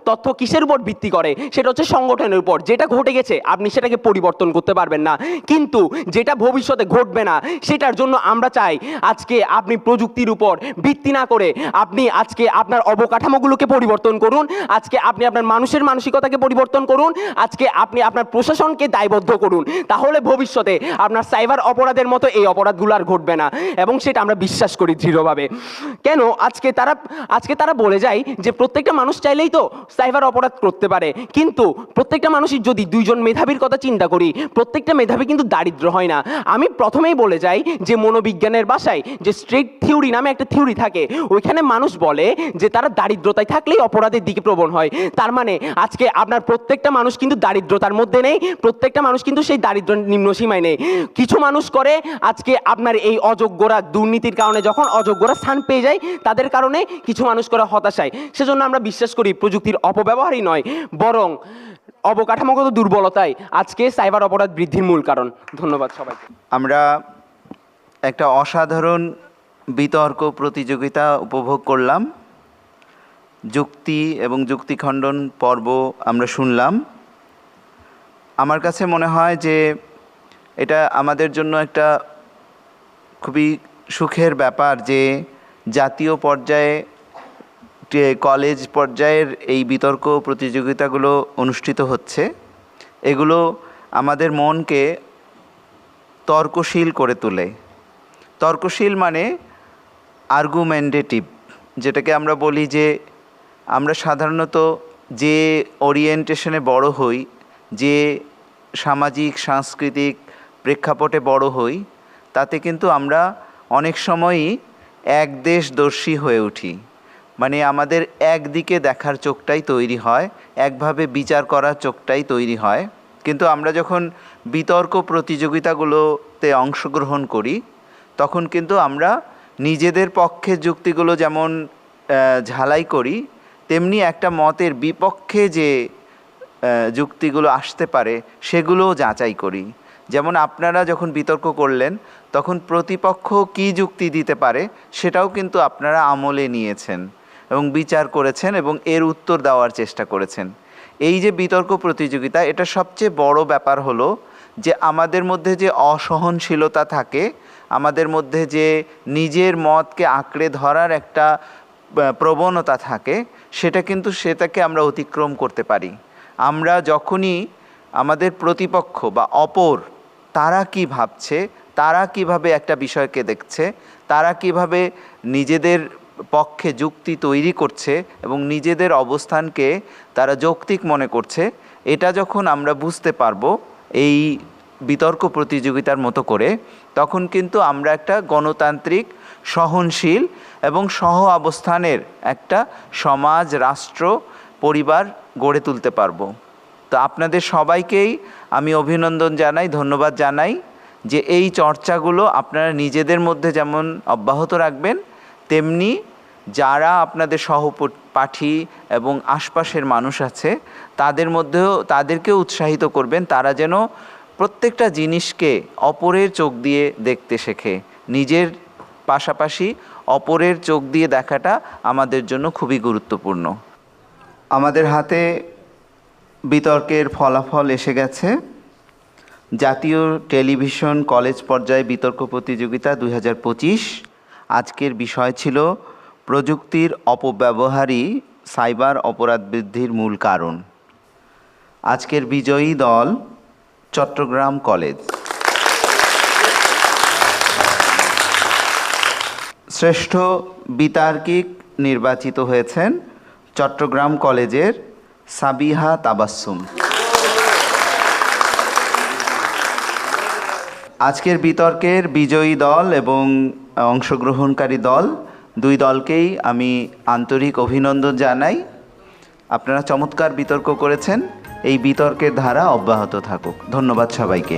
তথ্য কিসের উপর ভিত্তি করে? সেটা হচ্ছে সংগঠনের উপর। যেটা ঘটে গেছে আপনি সেটাকে পরিবর্তন করতে পারবেন না, কিন্তু যেটা ভবিষ্যতে ঘটবে না সেটার জন্য আমরা চাই আজকে আপনি প্রযুক্তির উপর ভিত্তি না করে আপনি আজকে আপনার অবকাঠামোগুলোকে পরিবর্তন করুন, আজকে আপনি আপনার মানুষের মানসিকতাকে পরিবর্তন করুন, আজকে আপনি আপনার প্রশাসনকে দায়বদ্ধ করুন। তাহলে ভবিষ্যতে আপনার সাইবার অপরাধের মতো এই অপরাধগুলো আর ঘটবে না, এবং সেটা আমরা বিশ্বাস করি দৃঢ়ভাবে। কেন আজকে তারা বলে যায় যে প্রত্যেকটা মানুষ চাইলেই তো সাইবার অপরাধ করতে পারে, কিন্তু প্রত্যেকটা মানুষই যদি দুইজন মেধাবীর কথা চিন্তা করি, প্রত্যেকটা মেধাবী কিন্তু দারিদ্র হয় না। আমি প্রথমেই বলে যাই যে মনোবিজ্ঞানের ভাষায় যে স্ট্রেট থিওরি নামে একটা থিওরি থাকে, ওইখানে মানুষ বলে যে তারা দারিদ্রতায় থাকলেই অপরাধের দিকে প্রবণ হয়। তার মানে আজকে আপনার প্রত্যেকটা মানুষ কিন্তু দারিদ্রতার মধ্যে নেই, প্রত্যেকটা মানুষ কিন্তু সেই দারিদ্র নিম্নসীমায় নেই। কিছু মানুষ করে আজকে আপনার এই অযোগ্যরা দুর্নীতির কারণে যখন অযোগ্যরা স্থান পেয়ে যায় তাদের কারণে কিছু মানুষ করে হতাশায়। সেজন্য আমরা বিশ্বাস করি প্রযুক্তির অপব্যবহারই নয়, বরং অবকাঠামোগত দুর্বলতাই আজকে সাইবার অপরাধ বৃদ্ধির মূল কারণ। ধন্যবাদ সবাইকে। আমরা একটা অসাধারণ বিতর্ক প্রতিযোগিতা উপভোগ করলাম। যুক্তি এবং যুক্তিখণ্ডন পর্ব আমরা শুনলাম। আমার কাছে মনে হয় যে এটা আমাদের জন্য একটা খুবই সুখের ব্যাপার যে জাতীয় পর্যায়ে কলেজ পর্যায়ের এই বিতর্ক প্রতিযোগিতাগুলো অনুষ্ঠিত হচ্ছে। এগুলো আমাদের মনকে তর্কশীল করে তোলে। তর্কশীল মানে আর্গুমেন্টেটিভ, যেটাকে আমরা বলি যে আমরা সাধারণত যে ওরিয়েন্টেশনে বড় হই, যে সামাজিক সাংস্কৃতিক প্রেক্ষাপটে বড় হই, তাতে কিন্তু আমরা অনেক সময়ই একদেশদর্শী হয়ে উঠি। মানে আমাদের একদিকে দেখার চোখটাই তৈরি হয়, একভাবে বিচার করার চোখটাই তৈরি হয়। কিন্তু আমরা যখন বিতর্ক প্রতিযোগিতাগুলোতে অংশগ্রহণ করি তখন কিন্তু আমরা নিজেদের পক্ষে যুক্তিগুলো যেমন ঝালাই করি, তেমনি একটা মতের বিপক্ষে যে যুক্তিগুলো আসতে পারে সেগুলোও যাচাই করি। যেমন আপনারা যখন বিতর্ক করলেন তখন প্রতিপক্ষ কী যুক্তি দিতে পারে সেটাও কিন্তু আপনারা আমলে নিয়েছেন এবং বিচার করেছেন এবং এর উত্তর দেওয়ার চেষ্টা করেছেন। এই যে বিতর্ক প্রতিযোগিতা, এটা সবচেয়ে বড় ব্যাপার হলো যে আমাদের মধ্যে যে অসহনশীলতা থাকে, আমাদের মধ্যে যে নিজের মতকে আঁকড়ে ধরার একটা প্রবণতা থাকে, সেটাকে আমরা অতিক্রম করতে পারি। আমরা যখনই আমাদের প্রতিপক্ষ বা অপর তারা কি ভাবছে, তারা কিভাবে একটা বিষয়কে দেখছে, তারা কিভাবে নিজেদের পক্ষে যুক্তি তৈরি করছে এবং নিজেদের অবস্থানকে তারা যৌক্তিক মনে করছে, এটা যখন আমরা বুঝতে পারবো এই বিতর্ক প্রতিযোগিতার মতো করে, তখন কিন্তু আমরা একটা গণতান্ত্রিক, সহনশীল এবং সহ অবস্থানের একটা সমাজ, রাষ্ট্র, পরিবার গড়ে তুলতে পারবো। তো আপনাদের সবাইকেই আমি অভিনন্দন জানাই, ধন্যবাদ জানাই যে এই চর্চাগুলো আপনারা নিজেদের মধ্যে যেমন অব্যাহত রাখবেন, তেমনি যারা আপনাদের সহপাঠী এবং আশপাশের মানুষ আছে তাদেরকেও উৎসাহিত করবেন, তারা যেন প্রত্যেকটা জিনিসকে অপরের চোখ দিয়ে দেখতে শেখে। নিজের পাশাপাশি অপরের চোখ দিয়ে দেখাটা আমাদের জন্য খুবই গুরুত্বপূর্ণ। আমাদের হাতে বিতর্কের ফলাফল এসে গেছে। জাতীয় টেলিভিশন কলেজ পর্যায়ে বিতর্ক প্রতিযোগিতা 2025। আজকের বিষয় ছিল প্রযুক্তির অপব্যবহারই সাইবার অপরাধ বৃদ্ধির মূল কারণ। আজকের বিজয়ী দল চট্টগ্রাম কলেজ। শ্রেষ্ঠ বিতার্কিক নির্বাচিত হয়েছেন চট্টগ্রাম কলেজের সাবিহা তাবাসসুম। আজকের বিতর্কের বিজয়ী দল এবং অংশগ্রহণকারী দল, দুই দলকেই আমি আন্তরিক অভিনন্দন জানাই। আপনারা চমৎকার বিতর্ক করেছেন। এই বিতর্কের ধারা অব্যাহত থাকুক। ধন্যবাদ সবাইকে।